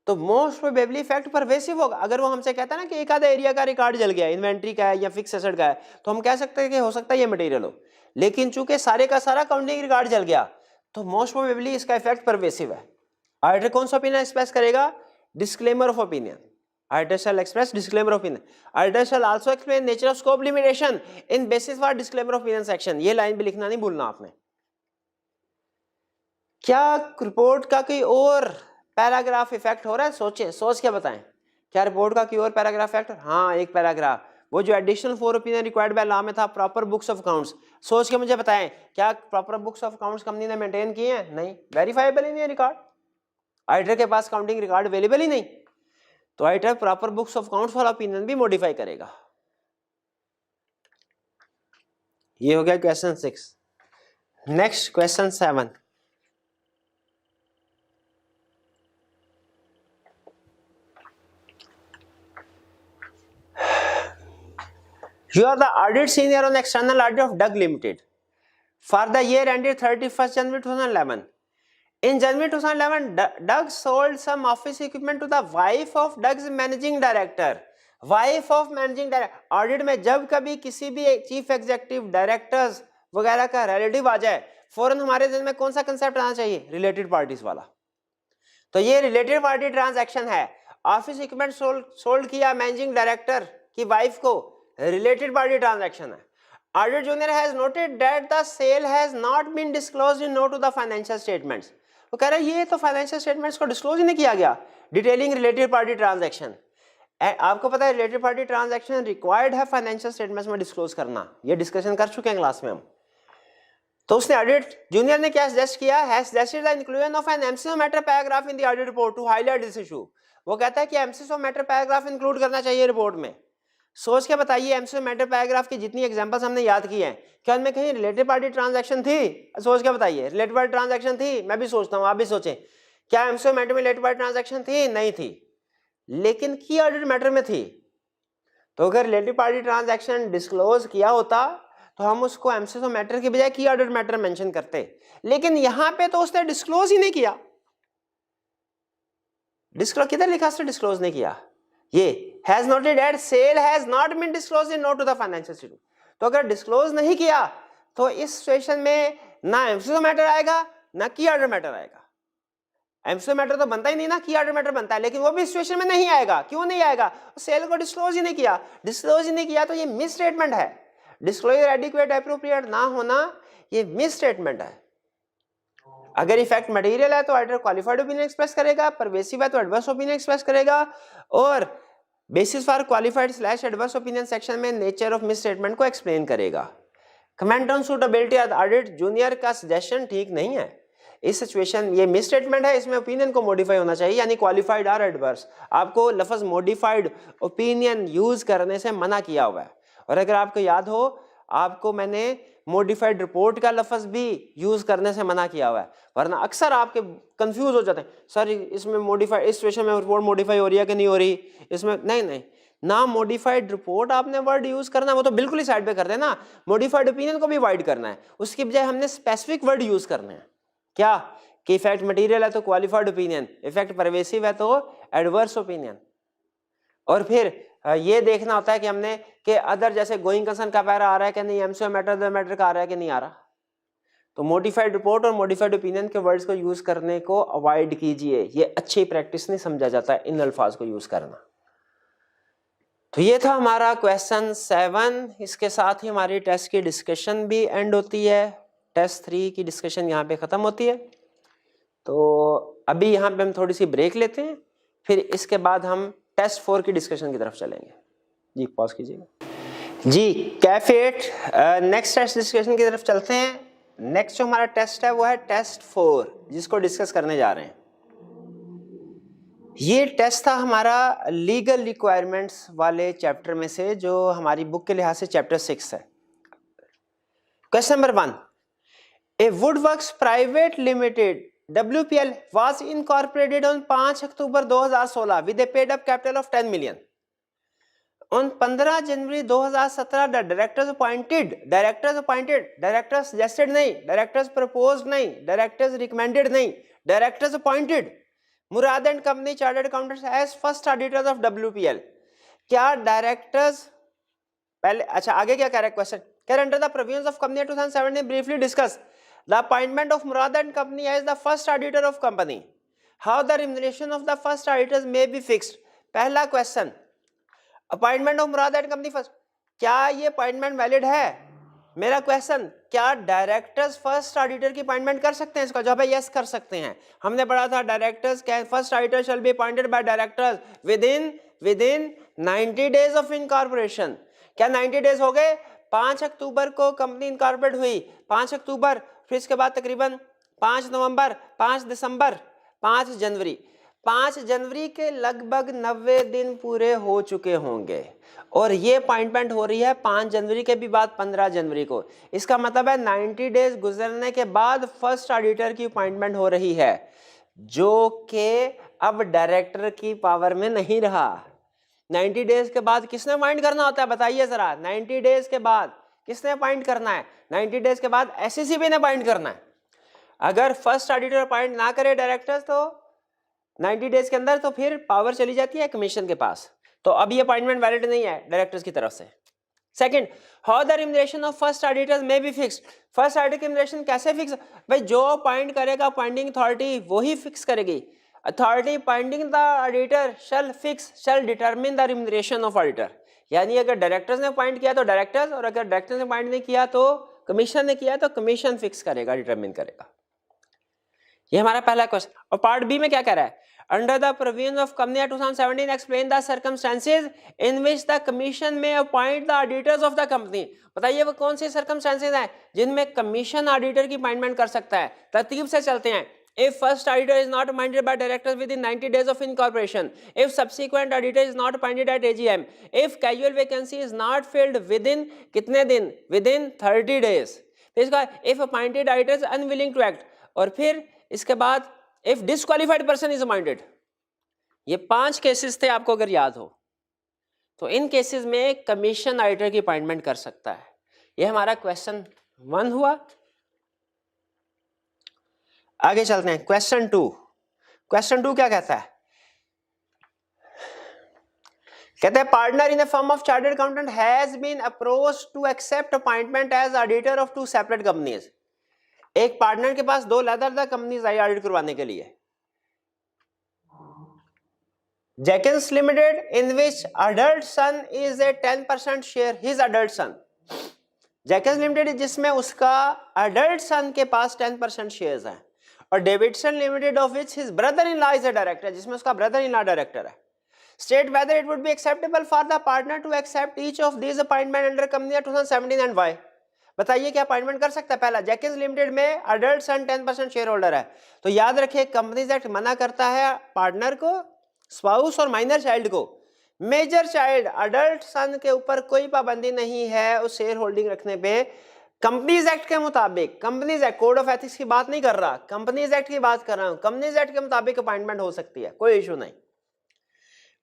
तो मोस्ट प्रोबेबली इफेक्ट परवेसिव होगा। अगर वो हमसे कहता है ना कि एक आधा एरिया का रिकॉर्ड जल गया, इन्वेंट्री का है या फिक्स एसेट का है, तो हम कह सकते हैं कि हो सकता है ये मटेरियल हो, लेकिन चूंकि सारे का सारा काउंटिंग रिकॉर्ड जल गया तो मोस्ट प्रोबेबली इसका इफेक्ट परवेसिव है। ऑडिटर कौन सा ओपिनियन एक्सप्रेस करेगा? Disclaimer of opinion. Auditor shall express disclaimer of opinion. Auditor shall also explain nature of scope limitation in basis for disclaimer of opinion section. ये line भी लिखना नहीं भूलना आपने। क्या रिपोर्ट का कोई और पैराग्राफ इफेक्ट हो रहा है? सोचे, सोच के बताएं। क्या रिपोर्ट का कोई और पैराग्राफ इफेक्ट? हाँ, एक पैराग्राफ, वो जो additional 4 opinion required by law में था, प्रॉपर बुक्स ऑफ अकाउंट्स। सोच के मुझे बताएं, क्या proper books of accounts company ने मेंटेन किए हैं? नहीं, वेरीफाइबल ही नहीं है रिकॉर्ड। ऑडिटर के पास काउंटिंग रिकॉर्ड अवेलेबल ही नहीं, तो auditor proper books of accounts वाला ओपिनियन भी मॉडिफाई करेगा। ये हो गया question 6। Next question 7। You are the audit senior on external audit of Doug Limited for the year ended 31st January 2011. In January 2011, Doug sold some office equipment to the wife of Doug's managing director. Wife of managing director. Audit में जब कभी किसी भी chief executive, directors वगैरह का relative आ जाए, फौरन हमारे दिन में कौन सा कंसेप्ट आना चाहिए? रिलेटेड पार्टीज वाला। तो ये रिलेटेड पार्टी ट्रांजैक्शन है। ऑफिस इक्विपमेंट सोल्ड किया मैनेजिंग डायरेक्टर की वाइफ को, रिलेटेड पार्टी ट्रांजैक्शन है। Audit junior has noted that the sale has not been disclosed in note to the financial statements. वो कह रहा है ये तो फाइनेंशियल स्टेटमेंट्स को डिस्क्लोज ही नहीं किया गया। डिटेलिंग रिलेटेड पार्टी ट्रांजैक्शन, आपको पता है रिलेटेड पार्टी ट्रांजैक्शन रिक्वायर्ड है फाइनेंशियल स्टेटमेंट्स में डिस्क्लोज करना, ये डिस्कशन कर चुके हैं क्लास में हम। तो उसने ऑडिट जूनियर ने क्या सजेस्ट किया? Has suggested the inclusion of an MCO matter paragraph in the audit report to highlight this issue. वो कहता है कि एमसीओ मैटर पैराग्राफ इंक्लूड करना चाहिए रिपोर्ट में। सोच के बताइए, एमसीओ मैटर पैराग्राफ की जितनी एग्जांपल्स हमने याद की हैं, क्या उनमें कहीं रिलेटेड पार्टी ट्रांजैक्शन थी? सोच के बताइए, रिलेटेड पार्टी ट्रांजैक्शन थी? मैं भी सोचता हूं, आप भी सोचें, क्या एमसीओ मैटर में रिलेटेड पार्टी ट्रांजैक्शन थी? नहीं थी, लेकिन की ऑडिट मैटर में थी। तो अगर रिलेटेड पार्टी ट्रांजैक्शन डिस्क्लोज किया होता तो हम उसको एमसीओ मैटर की बजाय की ऑडिट मैटर मेंशन करते, लेकिन यहां पे तो उसने डिस्क्लोज ही नहीं किया। डिस्क्लोज किधर लिखा? उसने डिस्क्लोज नहीं किया। ये has noted that sale has not been disclosed in note to the financial statement। तो अगर डिस्क्लोज नहीं किया तो इस सिचुएशन में ना एमसीओ मैटर आएगा ना की ऑर्डर मैटर आएगा। एमसीओ मैटर तो बनता ही नहीं ना, की ऑर्डर मैटर बनता है, लेकिन वो भी सिचुएशन में नहीं आएगा। क्यों नहीं आएगा? सेल को डिस्क्लोज ही नहीं किया। डिस्क्लोज ही नहीं किया तो ये मिस स्टेटमेंट है। डिस्क्लोजर एडिक्वेट एप्रोप्रिएट ना होना ये मिस स्टेटमेंट है। अगर इफेक्ट मटेरियल है तो ऑडिटर क्वालिफाइड ओपिनियन एक्सप्रेस करेगा, परवेसिव है तो एडवर्स ओपिनियन एक्सप्रेस करेगा, और basis for qualified slash adverse opinion section में नेचर ऑफ मिस स्टेटमेंट को एक्सप्लेन करेगा। Comment on suitability of audit junior का सजेशन ठीक नहीं है। इस सिचुएशन ये मिस स्टेटमेंट है, इसमें ओपिनियन को मॉडिफाई होना चाहिए, यानी क्वालिफाइड और एडवर्स। आपको लफ्ज मॉडिफाइड ओपिनियन यूज करने से मना किया हुआ है। और अगर आपको याद हो, आपको मैंने मॉडिफाइड रिपोर्ट का लफ्ज भी यूज करने से मना किया हुआ है, वरना अक्सर आपके कंफ्यूज हो जाते हैं, सर इसमें मॉडिफाइड, इस सिचुएशन में रिपोर्ट मॉडिफाई हो रही है कि नहीं हो रही, इसमें नहीं ना मॉडिफाइड रिपोर्ट आपने वर्ड यूज करना है, वो तो बिल्कुल ही साइड पे कर देना। मॉडिफाइड ओपिनियन को भी वाइड करना है, उसकी बजाय हमने स्पेसिफिक वर्ड यूज करने हैं। क्या कि इफेक्ट मटेरियल है तो क्वालिफाइड ओपिनियन, इफेक्ट परवेसिव है तो एडवर्स ओपिनियन। और फिर ये देखना होता है कि हमने कि अदर जैसे गोइंग कंसर्न का पैरा आ रहा है कि नहीं, एमसीओ मैटर द मैटर का आ रहा है कि नहीं आ रहा। तो मॉडिफाइड रिपोर्ट और मॉडिफाइड ओपिनियन के वर्ड्स को यूज करने को अवॉइड कीजिए, ये अच्छी प्रैक्टिस नहीं समझा जाता है इन अल्फाज को यूज करना। तो ये था हमारा क्वेश्चन 7। इसके साथ ही हमारी टेस्ट की डिस्कशन भी एंड होती है। टेस्ट 3 की डिस्कशन यहाँ पे खत्म होती है। तो अभी यहाँ पे हम थोड़ी सी ब्रेक लेते हैं, फिर इसके बाद हम टेस्ट 4 की डिस्कशन की तरफ चलेंगे। जी पॉज कीजिएगा। जी कैफेट। नेक्स्ट टेस्ट डिस्कशन की तरफ चलते हैं। नेक्स्ट जो हमारा टेस्ट है वो है टेस्ट 4, जिसको डिस्कस करने जा रहे हैं। ये टेस्ट था हमारा लीगल रिक्वायरमेंट्स वाले चैप्टर में से, जो हमारी बुक के लिहाज से चैप्टर 6 है। Question number 1, A woodworks private limited WPL was incorporated on 5 October 2016 with a paid up capital of 10 million. On 15 January 2017 the directors appointed, directors suggested नहीं, directors proposed नहीं, directors recommended नहीं, directors appointed Murad and company chartered accountants as first auditors of WPL। क्या directors पहले, अच्छा आगे क्या कह रहा है क्वेश्चन, कह रहा under the provisions of company 2017 briefly discuss the appointment of Murad and company as the first auditor of company, how the remuneration of the first auditors may be fixed. पहला question, appointment of Murad and company first, क्या ये appointment valid है? मेरा question, क्या directors first auditor की appointment कर सकते हैं? इसका जवाब है यस, कर सकते हैं। हमने पढ़ा था directors can first auditor shall be appointed bye directors with in 90 days of incorporation. क्या 90 डेज हो गए? 5 अक्टूबर को कंपनी इनकॉर्पोरेट हुई, 5 अक्टूबर, फिर इसके बाद तकरीबन 5 नवंबर, 5 दिसंबर, 5 जनवरी, 5 जनवरी के लगभग 90 दिन पूरे हो चुके होंगे और ये अपॉइंटमेंट हो रही है 5 जनवरी के भी बाद 15 जनवरी को। इसका मतलब है 90 डेज गुजरने के बाद फर्स्ट ऑडिटर की अपॉइंटमेंट हो रही है, जो कि अब डायरेक्टर की पावर में नहीं रहा। 90 डेज के बाद किसने अपॉइंट करना होता है बताइए जरा? 90 डेज के बाद किसने अपॉइंट करना है? 90 डेज के बाद SECB ने अपॉइंट करना है। अगर फर्स्ट ऑडिटर अपॉइंट ना करे डायरेक्टर्स तो 90 डेज के अंदर, तो फिर पावर चली जाती है कमीशन के पास। तो अब ये अपॉइंटमेंट वैलिड नहीं है डायरेक्टर्स की तरफ से। Second, how the remuneration of first auditors may be fixed. First auditor की रिम्यूनरेशन कैसे फिक्स? भाई जो अपॉइंट करेगा अपॉइंटिंग अथॉरिटी वही फिक्स करेगी। Authority appointing the auditor shall determine the remuneration of auditor. यानी अगर डायरेक्टर्स ने अपॉइंट किया तो डायरेक्टर्स, और अगर डायरेक्टर्स ने अपॉइंट नहीं किया तो कमीशन ने किया तो कमीशन फिक्स करेगा, डिटरमिन करेगा। ये हमारा पहला क्वेश्चन। और पार्ट बी में क्या कह रहा है? Under the provisions of company act 2017 explain the circumstances in which the commission may appoint the auditors of the company. बताइए वो कौन से सर्कमस्टेंसेस हैं जिनमें कमीशन ऑडिटर की अपॉइंटमेंट कर सकता है? तरतीब से चलते हैं। If first auditor is not appointed by directors within 90 days of incorporation, if subsequent auditor is not appointed at AGM, if casual vacancy is not filled within कितने दिन? Within 30 days। फिर इसका if appointed auditor is unwilling to act, और फिर इसके बाद if disqualified person is appointed। ये 5 cases थे आपको अगर याद हो, तो इन केसेस में कमीशन ऑडिटर की अपॉइंटमेंट कर सकता है। ये हमारा क्वेश्चन 1 हुआ। आगे चलते हैं क्वेश्चन 2। क्वेश्चन 2 क्या कहता है? कहते हैं partner in the firm of chartered accountant has been approached to accept appointment as auditor of 2 separate companies. एक पार्टनर के पास 2 अलग-अलग कंपनीज आई ऑडिट करवाने के लिए। Jenkins limited in which adult son is a 10% share, his adult son. Jenkins limited जिसमें उसका adult सन के पास 10% शेयर्स हैं, और Davidson limited of which his brother in law is a director, जिसमें उसका ब्रदर इन लॉ डायरेक्टर है। State whether it would be acceptable for the partner to accept each of these appointment under company 2017 and why. बताइए क्या appointment कर सकता है? पहला, Jenkins limited में अडल्ट सन 10% शेयर होल्डर है, तो याद रखिए कंपनीज एक्ट मना करता है पार्टनर को, स्पाउस और माइनर चाइल्ड को। मेजर चाइल्ड अडल्ट सन के ऊपर कोई पाबंदी नहीं है उस शेयर होल्डिंग रखने पे। कंपनीज एक्ट के मुताबिक, companies act, code of ethics की बात नहीं कर रहा, कंपनीज एक्ट की बात कर रहा हूं, कंपनीज एक्ट के मुताबिक अपॉइंटमेंट हो सकती है, कोई इशू नहीं।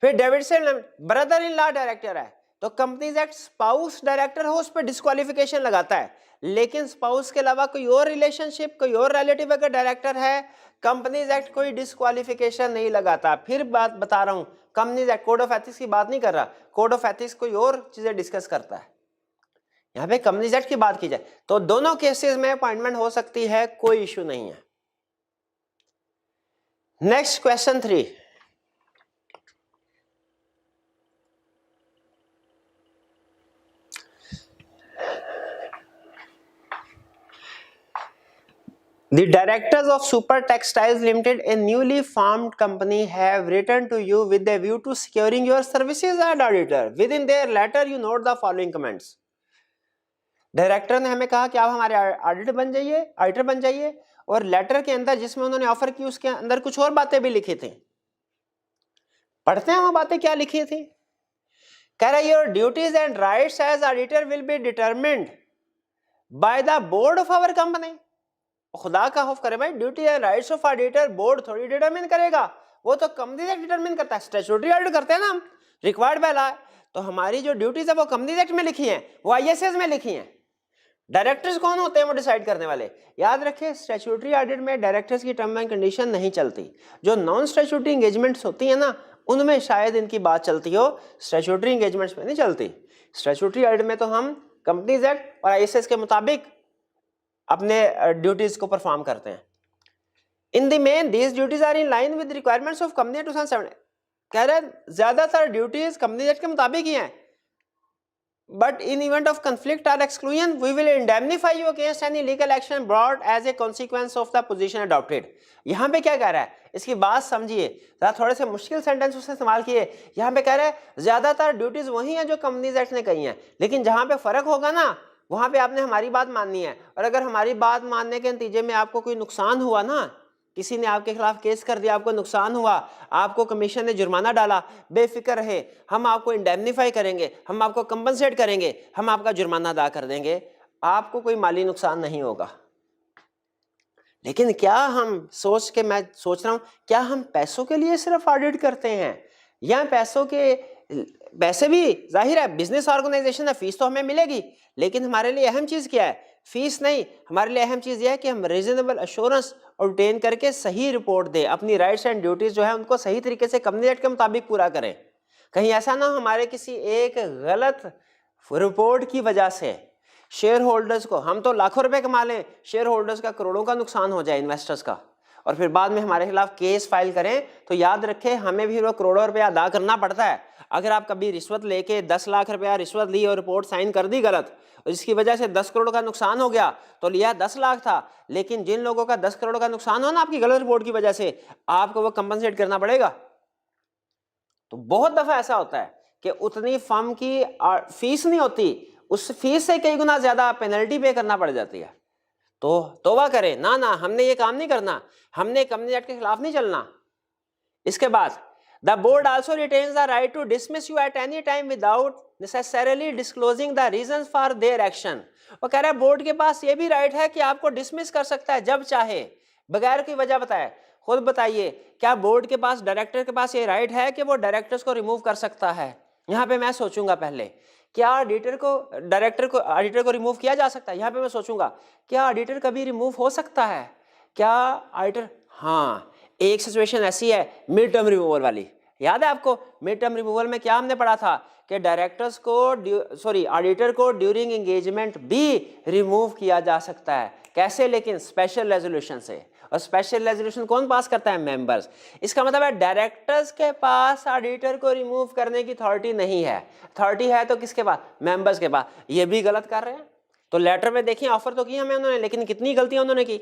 फिर Davidson brother in law director है, तो कंपनीज एक्ट स्पाउस डायरेक्टर हो उस पर डिस्क्वालिफिकेशन लगाता है, लेकिन स्पाउस के अलावा कोई और रिलेशनशिप, कोई और रिलेटिव अगर डायरेक्टर है, कंपनीज एक्ट कोई डिस्क्वालिफिकेशन नहीं लगाता। फिर बात बता रहा हूं, companies act code of ethics की बात नहीं कर रहा, कोड ऑफ एथिक्स कोई और चीजें डिस्कस करता है। यहां पे कंपनीज एक्ट की बात की जाए तो दोनों केसेस में अपॉइंटमेंट हो सकती है, कोई इशू नहीं है। Next question 3। The directors of Super Textiles Limited, a newly formed company, have written to you with a view to securing your services as auditor. Within their letter, you note the following comments. Director ने हमें कहा कि आप हमारे auditor बन जाइए, और letter के अंदर जिसमें उन्होंने ऑफर की उसके अंदर कुछ और बातें भी लिखी थी। पढ़ते हैं वो बातें क्या लिखी थी। कह रहा है your duties and rights as auditor will be determined by the board of our company. खुदा का खौफ करे भाई, duty and rights of auditor board थोड़ी डिटरमिन करेगा, वो तो कंपनी एक्ट डिटरमिन करता है। स्टैट्यूटरी ऑडिट करते हैं ना हम, रिक्वायर्ड बाय लॉ। तो हमारी जो ड्यूटीज है वो कंपनी एक्ट में लिखी है, वो आईएसएस में लिखी है। डायरेक्टर्स कौन होते हैं वो डिसाइड करने वाले। याद रखिए स्टैट्यूटरी ऑडिट में डायरेक्टर्स की टर्म एंड कंडीशन नहीं चलती। जो नॉन स्टैट्यूटरी एंगेजमेंट्स होती है ना, उनमें शायद इनकी बात चलती हो, स्टैट्यूटरी एंगेजमेंट्स में नहीं चलती। स्टैट्यूटरी ऑडिट में तो हम कंपनीज एक्ट और आईएसएस के मुताबिक अपने ड्यूटीज को परफॉर्म करते हैं। In the main these duties are in line with requirements of company 2007। कह रहे हैं ज्यादातर ड्यूटीज कंपनी एक्ट के मुताबिक ही हैं, but in event of conflict और exclusion we will indemnify you against any legal action brought as a consequence of the position adopted. यहाँ पे क्या कह रहा है, इसकी बात समझिए जरा, थोड़े से मुश्किल सेंटेंस उसने इस्तेमाल किए। यहाँ पे कह रहा है ज्यादातर ड्यूटीज वही हैं जो कंपनीज एक्ट ने कही हैं, लेकिन जहां पे फर्क होगा ना वहां पे आपने हमारी बात माननी है। और अगर हमारी बात मानने के नतीजे में आपको कोई नुकसान हुआ ना, किसी ने आपके खिलाफ केस कर दिया, आपको नुकसान हुआ, आपको कमीशन ने जुर्माना डाला, बेफिक्र रहे, हम आपको इंडेमनीफाई करेंगे, हम आपको कंपनसेट करेंगे, हम आपका जुर्माना अदा कर देंगे, आपको कोई माली नुकसान नहीं होगा। लेकिन क्या हम मैं सोच रहा हूं, क्या हम पैसों के लिए सिर्फ ऑडिट करते हैं, या पैसे भी जाहिर है बिजनेस ऑर्गेनाइजेशन है, फीस तो हमें मिलेगी, लेकिन हमारे लिए अहम चीज क्या है, फीस नहीं, हमारे लिए अहम चीज यह है कि हम रीजनेबल एश्योरेंस ऑब्टेन करके सही रिपोर्ट दें, अपनी राइट्स एंड ड्यूटीज जो है उनको सही तरीके से कंपनी एक्ट के मुताबिक पूरा करें। कहीं ऐसा ना हमारे किसी एक गलत रिपोर्ट की वजह से शेयर होल्डर्स को, हम तो लाखों रुपए कमा लें, शेयर होल्डर्स का करोड़ों का नुकसान हो जाए, इन्वेस्टर्स का, और फिर बाद में हमारे खिलाफ केस फाइल करें तो याद रखें हमें भी वो करोड़ों रुपया अदा करना पड़ता है। अगर आप कभी रिश्वत लेके 10 लाख रुपया रिश्वत ली और रिपोर्ट साइन कर दी गलत, जिसकी वजह से 10 करोड़ का नुकसान हो गया, तो लिया 10 लाख था, लेकिन जिन लोगों का 10 करोड़ का नुकसान हो ना आपकी गलत रिपोर्ट की वजह से, आपको वो कंपनसेट करना पड़ेगा। तो बहुत दफा ऐसा होता है कि उतनी फर्म की फीस नहीं होती, उस फीस से कई गुना ज्यादा पेनल्टी पे करना पड़ जाती है। तो तौबा करें, ना हमने ये काम नहीं करना, हमने कंपनी एक्ट के खिलाफ नहीं चलना। इसके बाद the board also retains the right to dismiss you at any time without necessarily disclosing the reasons for their action. वो कह रहा है बोर्ड के पास ये भी राइट है कि आपको डिसमिस कर सकता है जब चाहे, बगैर कोई वजह बताए। खुद बताइए, क्या बोर्ड के पास, डायरेक्टर के पास ये राइट है कि वो डायरेक्टर्स को रिमूव कर सकता है? यहाँ पे मैं सोचूंगा पहले, क्या ऑडिटर को रिमूव किया जा सकता है? यहाँ पे मैं सोचूंगा, क्या ऑडिटर कभी रिमूव हो सकता है? क्या ऑडिटर, हाँ, एक सिचुएशन ऐसी है मिड टर्म रिमूवल वाली, याद है आपको? मिड टर्म रिमूवल में क्या हमने पढ़ा था कि ऑडिटर को ड्यूरिंग एंगेजमेंट भी रिमूव किया जा सकता है। कैसे? लेकिन स्पेशल रेजोल्यूशन से। और स्पेशल रेजोल्यूशन कौन पास करता है? मेंबर्स। इसका मतलब है डायरेक्टर्स के पास ऑडिटर को रिमूव करने की अथॉरिटी नहीं है। अथॉरिटी है तो किसके पास? मेंबर्स के पास। ये भी गलत कर रहे हैं। तो लेटर में देखिए ऑफर तो की हमें उन्होंने, लेकिन कितनी गलतियां उन्होंने की।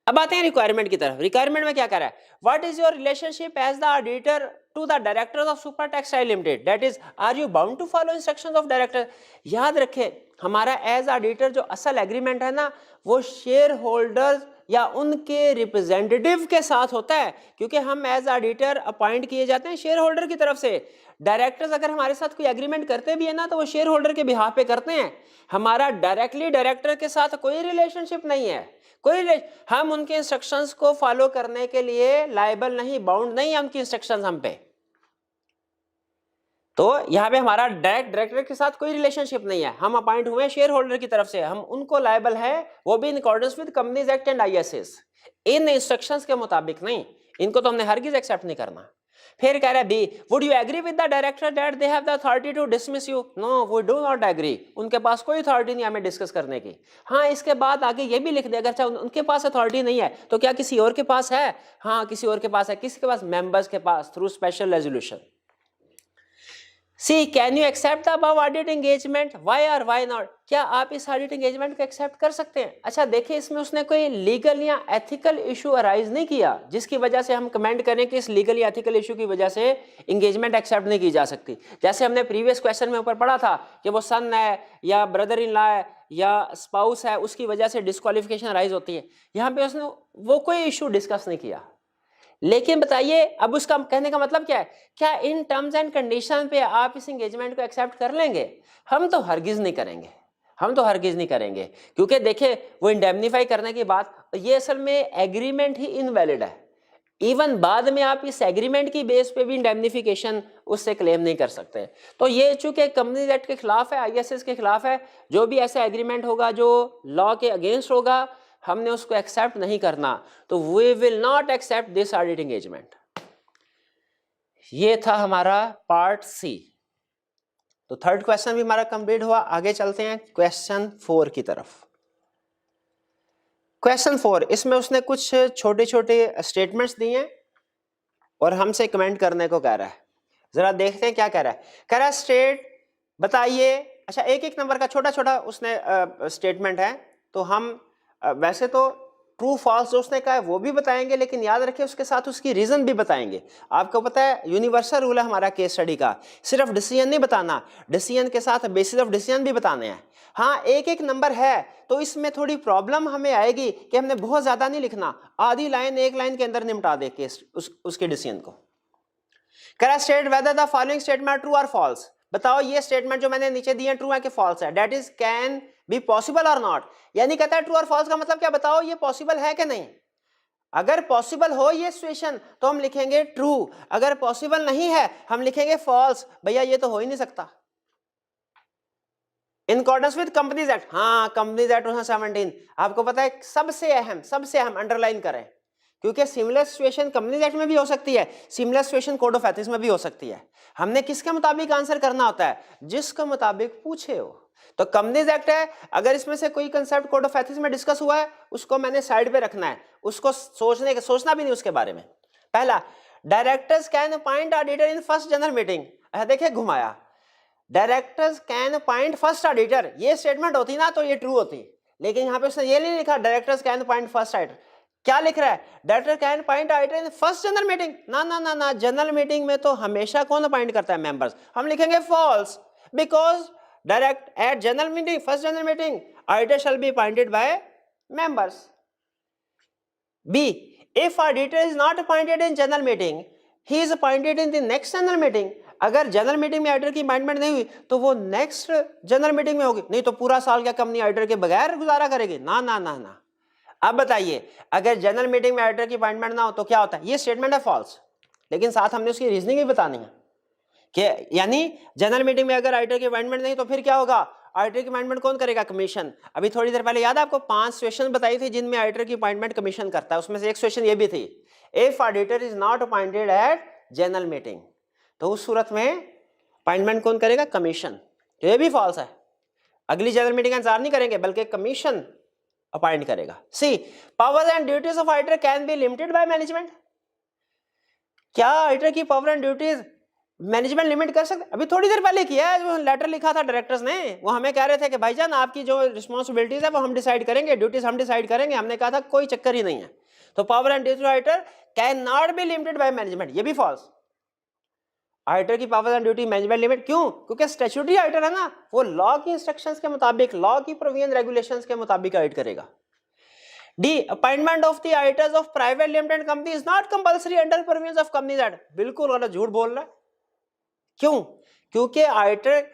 अब आते हैं रिक्वायरमेंट की तरफ। रिक्वायरमेंट में क्या कह रहा है? What is your relationship as the auditor to the directors of Super Textile Limited, that is are you bound to follow instructions of director. याद रखें हमारा एज ऑडिटर जो असल एग्रीमेंट है ना, वो शेयर होल्डर्स या उनके रिप्रेजेंटेटिव के साथ होता है, क्योंकि हम एज ऑडिटर अपॉइंट किए जाते हैं शेयर होल्डर की तरफ से। डायरेक्टर्स अगर हमारे साथ कोई एग्रीमेंट करते भी है ना, तो वो शेयर होल्डर के बिहाफ पे करते हैं। हमारा डायरेक्टली डायरेक्टर के साथ कोई रिलेशनशिप नहीं है, हम उनके इंस्ट्रक्शंस को फॉलो करने के लिए लायबल नहीं, बाउंड नहीं है उनकी इंस्ट्रक्शंस हम पे। तो यहाँ पे हमारा डायरेक्टर के साथ कोई रिलेशनशिप नहीं है, हम अपॉइंट हुए शेयर होल्डर की तरफ से, हम उनको लायबल है, वो भी इन accordance with companies act and ISS, in instructions के मुताबिक नहीं। इनको तो हमने हरगिज एक्सेप्ट नहीं करना। फिर कह रहा है B, would you agree with the director that they have the authority to dismiss you? No, we do not agree. उनके पास कोई अथॉरिटी नहीं हमें डिस्कस करने की। हाँ, इसके बाद आगे ये भी लिख दे, अगर उनके पास अथॉरिटी नहीं है तो क्या किसी और के पास है? हाँ, किसी और के पास है। किसके पास? मेंबर्स के पास, through special resolution. C can you accept the above audit engagement, why और व्हाई नॉट, क्या आप इस ऑडिट एंगेजमेंट को एक्सेप्ट कर सकते हैं? अच्छा देखिए, इसमें उसने कोई लीगल या एथिकल इशू अराइज नहीं किया जिसकी वजह से हम कमेंट करें कि इस लीगल या एथिकल इशू की वजह से एंगेजमेंट एक्सेप्ट नहीं की जा सकती। जैसे हमने प्रीवियस क्वेश्चन में ऊपर पढ़ा था कि वो सन है या ब्रदर इन लॉ है या स्पाउस है, उसकी वजह से डिस्क्वालिफिकेशन अराइज होती है। यहाँ पे उसने वो कोई इशू डिस्कस नहीं किया। लेकिन बताइए अब उसका कहने का मतलब क्या है, क्या इन टर्म्स एंड कंडीशन पे आप इस एंगेजमेंट को एक्सेप्ट कर लेंगे? हम तो हरगिज नहीं करेंगे, हम तो हरगिज नहीं करेंगे, क्योंकि देखिए वो इंडेमनीफाई करने की बात, ये असल में एग्रीमेंट ही इनवैलिड है। इवन बाद में आप इस एग्रीमेंट की बेस पे भी इंडेमनिफिकेशन उससे क्लेम नहीं कर सकते। तो ये चूंकि कंपनीज एक्ट के खिलाफ है, आईएसएस के खिलाफ है, जो भी ऐसा एग्रीमेंट होगा जो लॉ के अगेंस्ट होगा हमने उसको एक्सेप्ट नहीं करना। तो we will not accept this audit engagement. ये था हमारा पार्ट सी। तो थर्ड क्वेश्चन भी हमारा कंप्लीट हुआ। आगे चलते हैं क्वेश्चन 4 की तरफ। क्वेश्चन 4, इसमें उसने कुछ छोटे छोटे स्टेटमेंट्स दिए हैं और हमसे कमेंट करने को कह रहा है। जरा देखते हैं क्या कह रहा है। कह रहा है स्टेट बताइए, अच्छा एक एक नंबर का छोटा छोटा उसने स्टेटमेंट है, तो हम वैसे तो ट्रू फॉल्स जो उसने कहा है वो भी बताएंगे, लेकिन याद रखिए उसके साथ उसकी रीजन भी बताएंगे। आपको पता है यूनिवर्सल रूल है हमारा केस स्टडी का, सिर्फ डिसीजन नहीं बताना, डिसीजन के साथ बेसिस ऑफ डिसीजन भी बताने हैं। हाँ एक एक नंबर है तो इसमें थोड़ी प्रॉब्लम हमें आएगी कि हमने बहुत ज्यादा नहीं लिखना, आधी लाइन एक लाइन के अंदर निपटा दे केस उसके डिसीजन को। कह state whether the following statement true और फॉल्स, बताओ ये स्टेटमेंट जो मैंने नीचे दिए ट्रू है कि फॉल्स है। That is can be possible और नॉट, यानी कहता है ट्रू और फॉल्स का मतलब क्या, बताओ ये पॉसिबल है कि नहीं। अगर पॉसिबल हो ये सिचुएशन तो हम लिखेंगे ट्रू, अगर पॉसिबल नहीं है हम लिखेंगे फॉल्स। भैया ये तो हो ही नहीं सकता। इन अकॉर्डेंस विद कंपनीज एक्ट, हाँ कंपनीज एक्ट 2017 आपको पता है सबसे अहम अंडरलाइन करें, क्योंकि सिमिलर सिचुएशन कंपनीज एक्ट में भी हो सकती है, similar situation code of ethics में भी हो सकती है। हमने किसके मुताबिक आंसर करना होता है, जिसके मुताबिक पूछे हो। तो कंपनीज एक्ट है, अगर इसमें से कोई कंसेप्ट कोड ऑफ एथिक्स में डिस्कस हुआ है उसको मैंने साइड पे रखना है, उसको सोचना भी नहीं उसके बारे में। पहला, directors can appoint auditor in first general meeting, देखिए घुमाया, directors can appoint first auditor, ये स्टेटमेंट होती ना तो ये ट्रू होती, लेकिन यहाँ पे उसने ये नहीं लिखा directors can appoint first auditor. क्या लिख रहा है, director can appoint auditor in first general meeting, ना ना ना ना, जनरल मीटिंग में तो हमेशा कौन अपॉइंट करता है, मेंबर्स। हम लिखेंगे false, because direct at general meeting, first general meeting, auditor shall be appointed by members. B, if auditor is not appointed in general meeting, he is appointed in the next general meeting. अगर general meeting में auditor की appointment नहीं हुई तो वो next general meeting में होगी, नहीं तो पूरा साल क्या कंपनी ऑडिटर के बगैर गुजारा करेगी, ना ना ना ना। अब बताइए अगर जनरल मीटिंग में ऑडिटर की अपॉइंटमेंट ना हो तो क्या होता है, ये स्टेटमेंट है फॉल्स, लेकिन साथ हमने उसकी रीजनिंग भी बतानी है कि यानी जनरल मीटिंग में अगर ऑडिटर की अपॉइंटमेंट नहीं तो फिर क्या होगा, ऑडिटर की अपॉइंटमेंट कौन करेगा, कमीशन। अभी थोड़ी देर पहले याद है आपको 5 सिचुएशन बताई थी जिनमें ऑडिटर की अपॉइंटमेंट कमीशन करता है, उसमें से एक सिचुएशन ये भी थी, if auditor is not appointed at general meeting, तो उस सूरत में अपॉइंटमेंट कौन करेगा, कमीशन। तो ये भी फॉल्स है, अगली जनरल मीटिंग का इंतजार नहीं करेंगे बल्कि कमीशन अपॉइंट करेगा। C, powers and duties of auditor can be limited by management, क्या ऑडिटर की power and duties management limit कर सकते। अभी थोड़ी देर पहले किया है, जो लेटर लिखा था डायरेक्टर्स ने, वो हमें कह रहे थे कि भाईजान आपकी जो रिस्पॉन्सिबिलिटीज है वो हम डिसाइड करेंगे, ड्यूटीज हम डिसाइड करेंगे। हमने कहा था कोई चक्कर ही नहीं है। तो power and duties auditor can not be limited by management, ये भी फॉल्स। ऑडिटर की power and duty management limit क्यों, क्योंकि स्टैट्यूटरी ऑडिटर है ना, वो लॉ की इंस्ट्रक्शंस के मुताबिक, लॉ की प्रोविजन रेगुलेशंस के मुताबिक ऑडिट करेगा। D, appointment of the auditors of private limited company is not compulsory under provisions of companies act, बिल्कुल गलत, झूठ बोल रहा है। क्यों, क्योंकि ऑडिटर,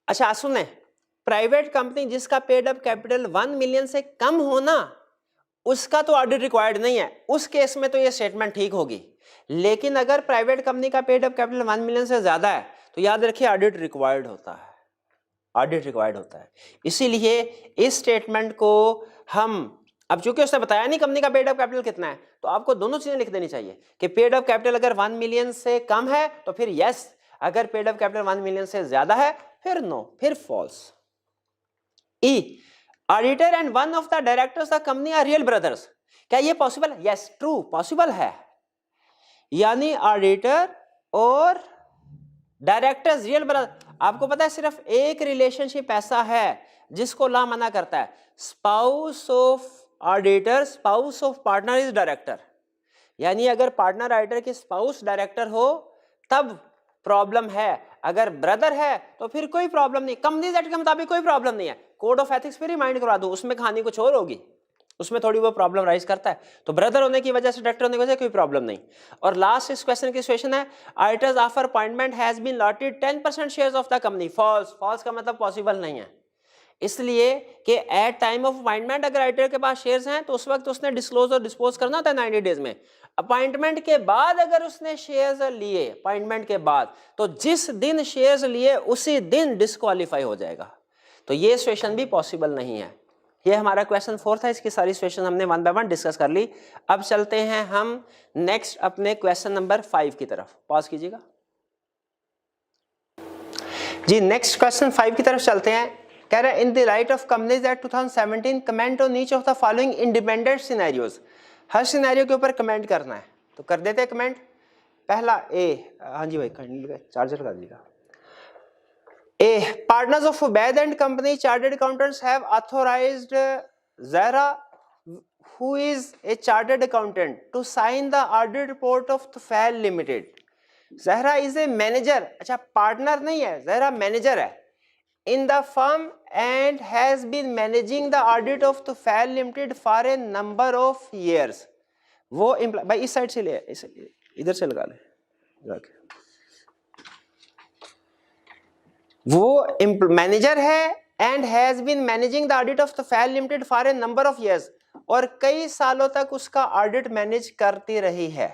अच्छा सुने, प्राइवेट कंपनी जिसका पेड अप कैपिटल 1 मिलियन से कम होना उसका तो ऑडिट रिक्वायर्ड नहीं है, उस केस में तो ये स्टेटमेंट ठीक होगी। लेकिन अगर प्राइवेट कंपनी का पेड अप कैपिटल 1 मिलियन से ज्यादा है तो याद रखिए ऑडिट रिक्वायर्ड होता है, ऑडिट रिक्वायर्ड होता है। इसीलिए इस स्टेटमेंट को हम, अब चूंकि उसने बताया नहीं कंपनी का पेड अप कैपिटल कितना है, तो आपको दोनों चीजें लिख देनी चाहिए कि पेड अप कैपिटल अगर 1 मिलियन से कम है तो फिर यस, अगर पेड अप कैपिटल 1 मिलियन से ज्यादा है फिर नो, फिर false. E, auditor and one of the directors the company are real brothers, क्या ये पॉसिबल है, यस ट्रू, पॉसिबल है। यानी ऑडिटर और डायरेक्टर्स रियल ब्रदर, आपको पता है सिर्फ एक रिलेशनशिप ऐसा है जिसको लॉ मना करता है, spouse of auditor, spouse of partner is director. यानी अगर पार्टनर ऑडिटर की स्पाउस डायरेक्टर हो तब प्रॉब्लम है, अगर ब्रदर है तो फिर कोई प्रॉब्लम नहीं। कंपनीज एक्ट के मुताबिक कोई प्रॉब्लम नहीं है। कोड ऑफ एथिक्स पे रिमाइंड करवा दूं, उसमें कहानी कुछ और होगी, उसमें थोड़ी वो प्रॉब्लम राइज करता है। तो ब्रदर होने की वजह से, डायरेक्टर होने की वजह से कोई प्रॉब्लम नहीं। और लास्ट इस क्वेश्चन की सिचुएशन है, auditors offer appointment has been allotted 10% shares of the company. False, false का मतलब पॉसिबल नहीं है, इसलिए कि एट टाइम ऑफ अपॉइंटमेंट अगर ऑडिटर के पास शेयर्स हैं तो उस वक्त उसने डिस्क्लोज और डिस्पोज करना होता है 90 डेज में। अपॉइंटमेंट के बाद अगर उसने शेयर्स लिए, अपॉइंटमेंट के बाद, तो जिस दिन शेयर्स लिए उसी दिन डिस्क्वालीफाई हो जाएगा। तो ये सिचुएशन भी पॉसिबल नहीं है। ये हमारा क्वेश्चन 4 था, इसकी सारी सिचुएशन हमने वन बाय वन डिस्कस कर ली। अब चलते हैं हम नेक्स्ट अपने क्वेश्चन नंबर 5 की तरफ। पॉज कीजिएगा जी। नेक्स्ट क्वेश्चन 5 की तरफ चलते हैं। कह रहा है in the light of companies act 2017 comment on each of the following independent scenarios. Her scenario के ऊपर कमेंट करना है, तो कर देते हैं कमेंट। पहला ए, हाँ जी भाई चार्जर कर दीजिएगा। A, partners of Ubaid and Company chartered accountants have authorized Zahra, who is a chartered accountant, to sign the audit report of Tufail Limited. Zahra is a manager, अच्छा partner नहीं है, Zahra manager है in the firm and has been managing the audit of Tufail Limited for a number of years. वो भाई इस side से ले, इधर से लगा ले, वो मैनेजर है and has been managing the audit of Tufail Limited for a number of years, और कई सालों तक उसका ऑडिट मैनेज करती रही है।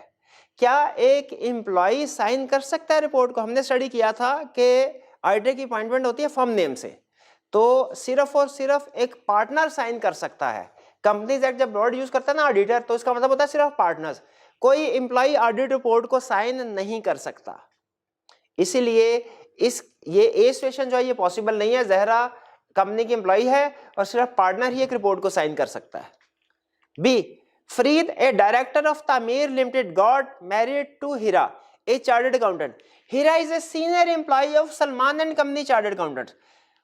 क्या एक एम्प्लॉय साइन कर सकता है रिपोर्ट को? हमने स्टडी किया था कि ऑडिटर की अपॉइंटमेंट होती है फर्म नेम से, तो सिर्फ और सिर्फ एक पार्टनर साइन कर सकता है। कंपनीज एक्ट जब वर्ड यूज करता है ना ऑडिटर, तो इसका मतलब होता है सिर्फ पार्टनर्स, कोई एम्प्लॉय ऑडिट रिपोर्ट को साइन नहीं कर सकता। इसीलिए ये ए सिचुएशन जो है ये पॉसिबल नहीं है। जहरा कंपनी की एम्प्लॉय है और सिर्फ पार्टनर ही एक रिपोर्ट को साइन कर सकता है। B, Farid a director of Tameer limited got married to Heera a chartered accountant. Heera is a senior employee of Salman and company chartered accountant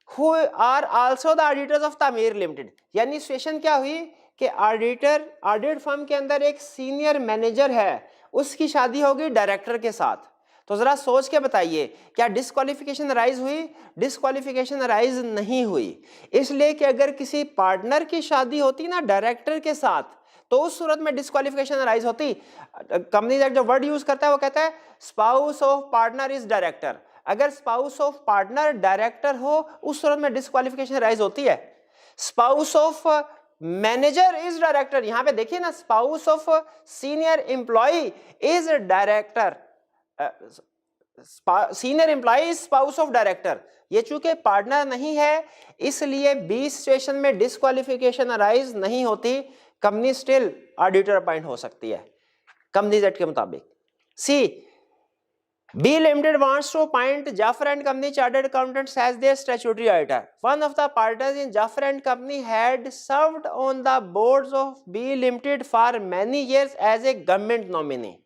who are also the auditors of Tameer limited. यानी situation क्या हुई कि audit firm के अंदर एक सीनियर मैनेजर है, उसकी शादी होगी डायरेक्टर के साथ। तो जरा सोच के बताइए क्या डिस्क्वालिफिकेशन राइज हुई? डिस्क्वालिफिकेशन राइज नहीं हुई, इसलिए कि अगर किसी पार्टनर की शादी होती ना डायरेक्टर के साथ तो उस सूरत में डिस्क्वालिफिकेशन राइज होती। कंपनी एक्ट जो वर्ड यूज करता है वो कहता है spouse of partner is director. अगर स्पाउस ऑफ पार्टनर डायरेक्टर हो उस सूरत में डिस्क्वालिफिकेशन राइज होती है। Spouse of manager is director, यहां पे देखिए ना, spouse of senior employee is director, senior employee spouse of director. ये चूंकि पार्टनर नहीं है इसलिए बी सिचुएशन में डिस्क्वालिफिकेशन अराइज नहीं होती, कंपनी स्टिल ऑडिटर अपॉइंट हो सकती है कंपनीज एक्ट के मुताबिक। C, B limited wants to appoint Jafar and company chartered accountants as their statutory auditor. One of the partners in Jafar and company had served on the boards of B limited for many years as a government nominee.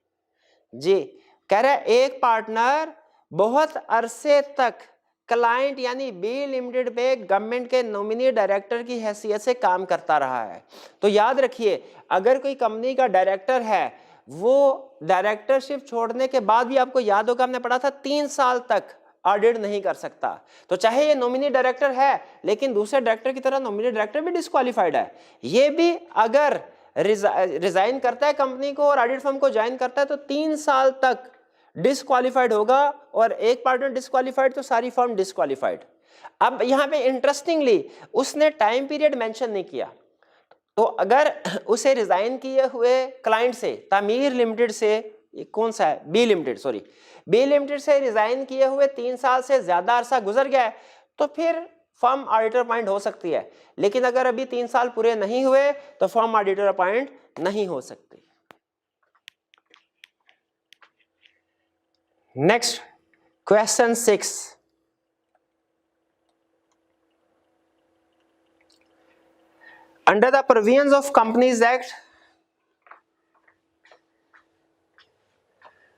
जी, कह रहा है एक partner बहुत अरसे तक client यानी B limited पे गवर्नमेंट के नॉमिनी डायरेक्टर की हैसियत से काम करता रहा है। तो याद रखिए अगर कोई कंपनी का डायरेक्टर है, वो डायरेक्टरशिप छोड़ने के बाद भी, आपको याद होगा हमने पढ़ा था 3 साल तक ऑडिट नहीं कर सकता। तो चाहे ये नॉमिनी डायरेक्टर है लेकिन दूसरे डायरेक्टर की तरह नॉमिनी डायरेक्टर भी डिस्क्वालिफाइड है। ये भी अगर रिजाइन करता है कंपनी को और ऑडिट फर्म को ज्वाइन करता है तो 3 साल तक डिस्क्वालिफाइड होगा, और एक पार्टनर डिस्क्वालिफाइड तो सारी फर्म डिस्क्वालिफाइड। अब यहां पे इंटरेस्टिंगली उसने टाइम पीरियड मेंशन नहीं किया, तो अगर उसे रिजाइन किए हुए क्लाइंट से, तामीर लिमिटेड से, कौन सा है, B limited, sorry B limited से रिजाइन किए हुए 3 साल से ज्यादा अरसा गुजर गया है तो फिर फर्म ऑडिटर अपॉइंट हो सकती है। लेकिन अगर अभी 3 साल पूरे नहीं हुए तो फर्म ऑडिटर अपॉइंट नहीं हो सकती। Next question 6, under the provisions of Companies Act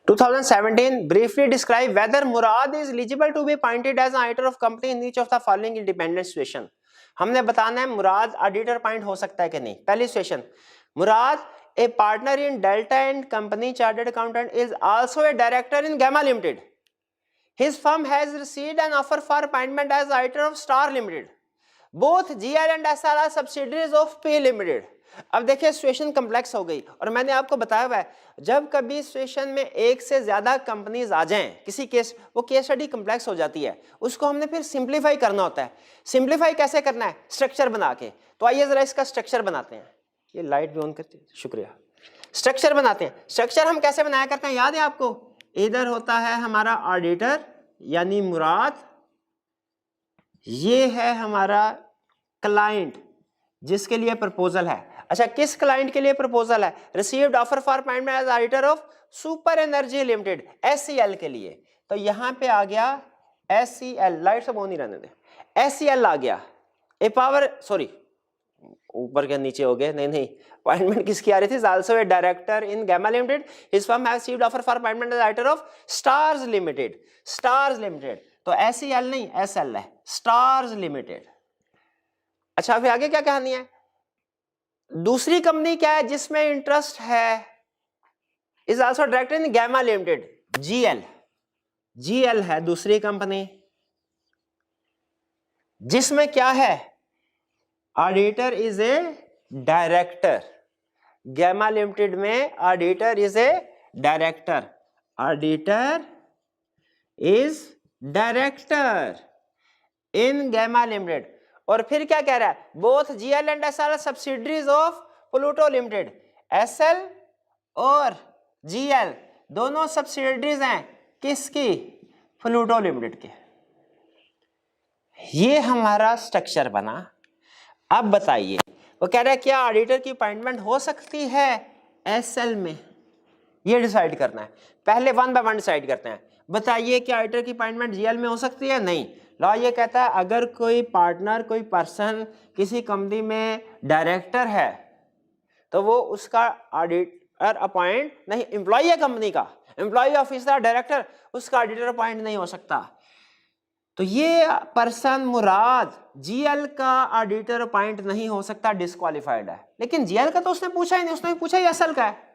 2017 briefly describe whether Murad is eligible to be appointed as an auditor of company in each of the following independent situation. हमने बताना है मुराद auditor appoint हो सकता है कि नहीं. पहली situation, Murad a partner in Delta and Company chartered accountant is also a director in Gamma Limited. His firm has received an offer for appointment as auditor of Star Limited. Both GL and SR are subsidiaries of P Limited. अब देखिए situation complex हो गई और मैंने आपको बताया हुआ है जब कभी सिचुएशन में एक से ज्यादा कंपनीज आ जाएं किसी केस, वो केस स्टडी कम्प्लेक्स हो जाती है, उसको हमने फिर सिंप्लीफाई करना होता है. सिंप्लीफाई कैसे करना है? स्ट्रक्चर बना के. तो आइए जरा इसका स्ट्रक्चर बनाते हैं. ये लाइट भी ऑन करती है, शुक्रिया. स्ट्रक्चर बनाते हैं. स्ट्रक्चर हम कैसे बनाया करते हैं याद है आपको? इधर होता है हमारा ऑडिटर यानी मुराद, ये है हमारा क्लाइंट जिसके लिए प्रपोजल है. अच्छा, किस क्लाइंट के लिए प्रपोजल है? Received offer for appointment as auditor of Super Energy Limited, SCL के लिए. तो यहां पे आ गया SCL, लाइट सब ऑन ही रहने दे. SCL आ गया. ए पावर, सॉरी ऊपर के नीचे हो गए, नहीं अपॉइंटमेंट किसकी आ रही थी? Also a director in Gamma Limited. His firm have received offer for appointment as auditor of Stars Limited. Stars Limited, तो SCL नहीं SL है, स्टार्स लिमिटेड. अच्छा, फिर आगे क्या कहानी है? दूसरी कंपनी क्या है जिसमें इंटरेस्ट है? Is also director in Gamma Limited, GL है दूसरी कंपनी जिसमें क्या है? Auditor is a director. Gamma Limited में auditor is a director. Auditor is director in Gamma Limited. और फिर क्या कह रहा है? Both GL and SR are subsidiaries of Pluto Limited. SL और GL दोनों सब्सिडरीज हैं किसकी? प्लूटो लिमिटेड के. ये हमारा स्ट्रक्चर बना. अब बताइए, वो कह रहा है क्या ऑडिटर की अपॉइंटमेंट हो सकती है SL में? ये डिसाइड करना है. पहले वन बाय वन डिसाइड करते हैं. बताइए क्या ऑडिटर की अपॉइंटमेंट GL में हो सकती है? नहीं. लॉ ये कहता है अगर कोई पार्टनर, कोई पर्सन किसी कंपनी में डायरेक्टर है तो वो उसका ऑडिटर अपॉइंट नहीं, एम्प्लॉय है कंपनी का, एम्प्लॉय ऑफिसर डायरेक्टर, उसका ऑडिटर अपॉइंट नहीं हो सकता. तो ये पर्सन मुराद GL का ऑडिटर अपॉइंट नहीं हो सकता, डिस्क्वालिफाइड है. लेकिन GL का तो उसने पूछा ही नहीं, उसने पूछा ही SL का है.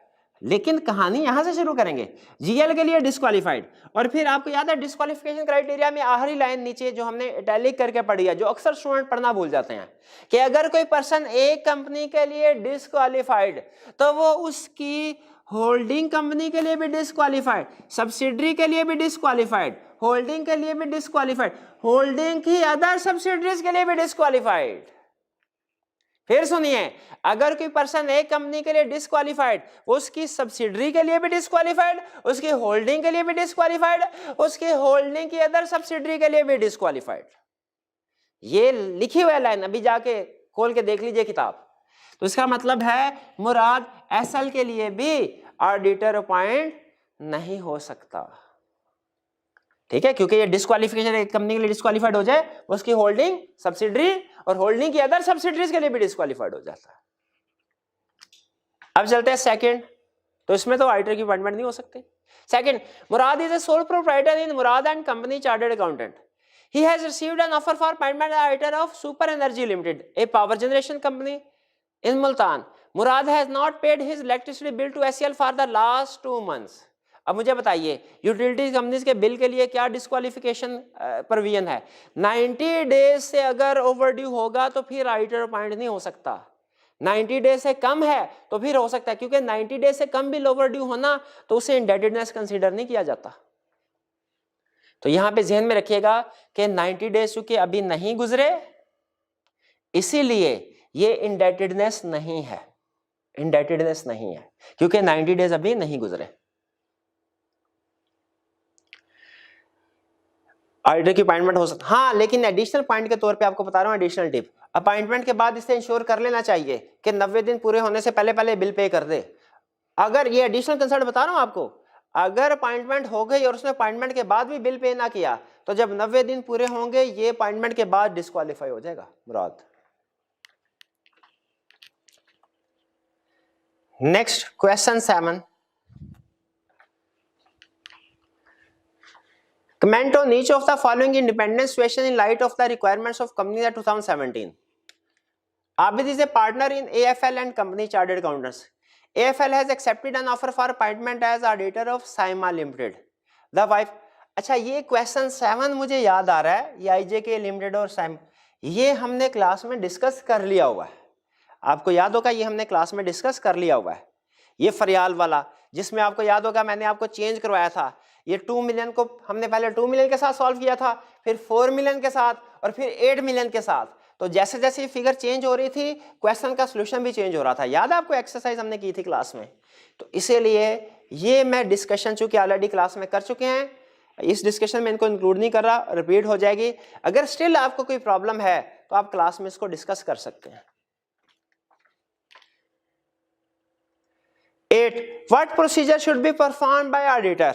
लेकिन कहानी यहां से शुरू करेंगे. GL के लिए डिस्क्वालिफाइड. और फिर आपको याद है डिस्क्वालिफिकेशन क्राइटेरिया में आखिरी लाइन नीचे जो हमने इटैलिक करके पढ़ी है, जो अक्सर स्टूडेंट पढ़ना भूल जाते हैं, कि अगर कोई पर्सन एक कंपनी के लिए डिस्क्वालिफाइड तो वो उसकी होल्डिंग कंपनी के लिए भी डिस्क्वालिफाइड, सब्सिडरी के लिए भी डिस्क्वालिफाइड, होल्डिंग के लिए भी डिस्क्वालिफाइड, होल्डिंग की अदर सब्सिडरीज के लिए भी डिस्क्वालिफाइड. फिर सुनिए, अगर कोई पर्सन एक कंपनी के लिए डिस्क्वालिफाइड, उसकी सब्सिडरी के लिए भी डिस्क्वालिफाइड, उसकी होल्डिंग के लिए भी डिस्क्वालिफाइड, उसकी होल्डिंग की अदर सब्सिडरी के लिए भी डिस्क्वालिफाइड. ये लिखी हुई लाइन, अभी जाके खोल के देख लीजिए किताब. तो इसका मतलब है मुराद SL के लिए भी ऑडिटर अपॉइंट नहीं हो सकता. ठीक है, क्योंकि ये डिस्क्वालिफिकेशन एक कंपनी के लिए डिस्क्वालिफाइड हो जाए, उसकी होल्डिंग, सब्सिडरी और होल्डिंग की अदर सब्सिडरीज के लिए भी डिस्क्वालिफाइड हो जाता है. अब चलते हैं सेकंड. तो इसमें तो ऑडिटर की अपॉइंटमेंट नहीं हो सकती. Second, Murad is a sole proprietor in Murad and company chartered accountant. He has received an offer for appointment as auditor of Super Energy Limited, a power generation company in Multan. Murad has not paid his electricity bill to SCL for the last 2 months. अब मुझे बताइए utility companies के bill के लिए क्या disqualification provision है? 90 days से अगर ओवरड्यू होगा तो फिर ऑडिटर अपॉइंट नहीं हो सकता. 90 डेज से कम है तो फिर हो सकता है, क्योंकि 90 डेज से कम बिल ओवरड्यू होना तो उसे इंडेटेडनेस कंसीडर नहीं किया जाता. तो यहां पे ध्यान में रखिएगा कि 90 डेज चूंकि अभी नहीं गुजरे, इसीलिए ये इंडेटेडनेस नहीं है, इंडेटेडनेस नहीं है, क्योंकि 90 डेज अभी नहीं गुजरे. ऑडिटर की अपॉइंटमेंट हो सकता, हाँ, लेकिन एडिशनल पॉइंट के तौर पे आपको बता रहा हूं, एडिशनल टिप, अपॉइंटमेंट के बाद इसे इंश्योर कर लेना चाहिए कि 90 दिन पूरे होने से पहले पहले बिल पे कर दे. अगर ये एडिशनल कंसर्ट बता रहा हूं आपको, अगर अपॉइंटमेंट हो गई और उसने अपॉइंटमेंट के बाद भी बिल पे ना किया तो जब 90 दिन पूरे होंगे ये अपॉइंटमेंट के बाद डिस्क्वालीफाई हो जाएगा Murad. Next question 7. Comment on each of the following independent situation in light of the requirements of company at 2017. Abid is a partner in AFL and Company Chartered Accountants. AFL has accepted an offer for appointment as auditor of Saima Limited. The wife. अच्छा, ये question 7 मुझे याद आ रहा है, ये IJK limited और साइम, ये हमने क्लास में डिस्कस कर लिया हुआ है, आपको याद होगा, ये हमने क्लास में डिस्कस कर लिया हुआ है। ये फरियाल वाला जिसमें आपको याद होगा मैंने आपको चेंज करवाया था, ये 2 मिलियन को हमने पहले 2 मिलियन के साथ सॉल्व किया था, फिर 4 मिलियन के साथ और फिर 8 मिलियन के साथ। तो जैसे जैसे ये फिगर चेंज हो रही थी क्वेश्चन का सोल्यूशन भी चेंज हो रहा था। याद है आपको एक्सरसाइज हमने की थी क्लास में। तो इसीलिए ये मैं डिस्कशन चूंकि ऑलरेडी क्लास में कर चुके हैं, इस डिस्कशन में इनको इंक्लूड नहीं कर रहा, रिपीट हो जाएगी। अगर स्टिल आपको कोई प्रॉब्लम है तो आप क्लास में इसको डिस्कस कर सकते हैं। 8. What procedure should be performed by auditor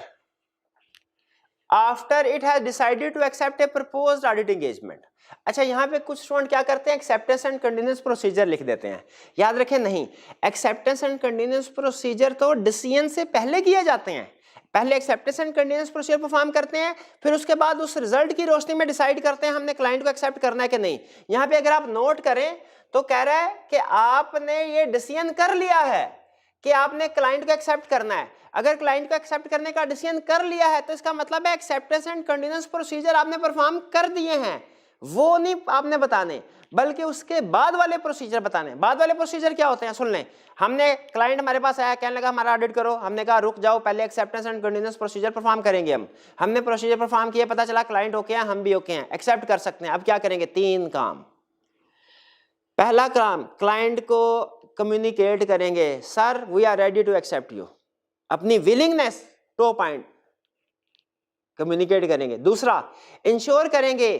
after it has decided to accept a proposed audit engagement? अच्छा, यहाँ पे कुछ स्टूडेंट क्या करते हैं, एक्सेप्टेंस एंड कंटिन्यूअस प्रोसीजर लिख देते हैं। याद रखें, नहीं, एक्सेप्टेंस एंड कंटिन्यूअस प्रोसीजर तो डिसीजन से पहले किए जाते हैं। पहले acceptance and continuous procedure perform करते हैं, फिर उसके बाद उस रिजल्ट की रोशनी में डिसाइड करते हैं हमने क्लाइंट को एक्सेप्ट करना है कि नहीं। यहाँ पे अगर आप नोट करें तो कह रहा है कि आपने ये डिसीजन कर लिया है कि आपने क्लाइंट को एक्सेप्ट करना है। अगर क्लाइंट को एक्सेप्ट करने का डिसीजन कर लिया है तो इसका मतलब है एक्सेप्टेंस एंड कंटिन्यूअस प्रोसीजर आपने परफॉर्म कर दिए हैं, वो नहीं आपने बताने, बल्कि उसके बाद वाले प्रोसीजर बताने। बाद वाले प्रोसीजर क्या होते हैं, सुन लें। हमने क्लाइंट हमारे पास आया, कहने लगा हमारा ऑडिट करो, हमने कहा रुक जाओ, पहले acceptance and continuous procedure perform करेंगे। हमने प्रोसीजर परफॉर्म किया, पता चला क्लाइंट ओके है, हम भी ओके हैं, एक्सेप्ट कर सकते हैं। अब क्या करेंगे, 3 काम। पहला काम, क्लाइंट को कम्युनिकेट करेंगे, sir we are ready to accept you, अपनी विलिंगनेस टू पॉइंट कम्युनिकेट करेंगे। दूसरा, इंश्योर करेंगे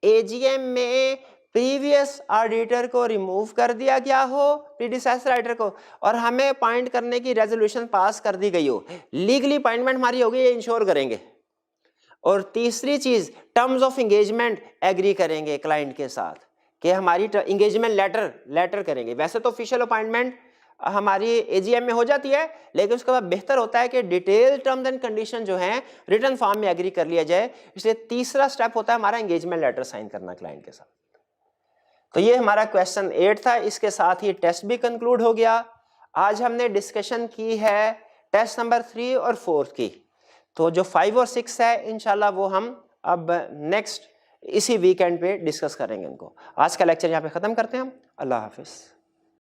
एजीएम में प्रीवियस ऑडिटर को रिमूव कर दिया गया हो, प्रीडिसेसर ऑडिटर को, और हमें अपॉइंट करने की रेजोल्यूशन पास कर दी गई हो, लीगली अपॉइंटमेंट हमारी होगी, ये इंश्योर करेंगे। और तीसरी चीज, टर्म्स ऑफ एंगेजमेंट एग्री करेंगे क्लाइंट के साथ कि हमारी एंगेजमेंट लेटर करेंगे। वैसे तो ऑफिशियल अपॉइंटमेंट हमारी एजीएम में हो जाती है, लेकिन उसके बाद बेहतर होता है कि डिटेल टर्म्स एंड कंडीशन जो हैं रिटन फॉर्म में एग्री कर लिया जाए। इसलिए तीसरा स्टेप होता है हमारा एंगेजमेंट लेटर साइन करना क्लाइंट के साथ। तो ये हमारा क्वेश्चन 8 था, इसके साथ ही टेस्ट भी कंक्लूड हो गया। आज हमने डिस्कशन की है टेस्ट नंबर 3 और 4 की। तो जो 5 और 6 है इंशाल्लाह वो हम अब नेक्स्ट इसी वीकेंड पे डिस्कस करेंगे इनको। आज का लेक्चर यहाँ पे खत्म करते हैं हम। अल्लाह हाफिज।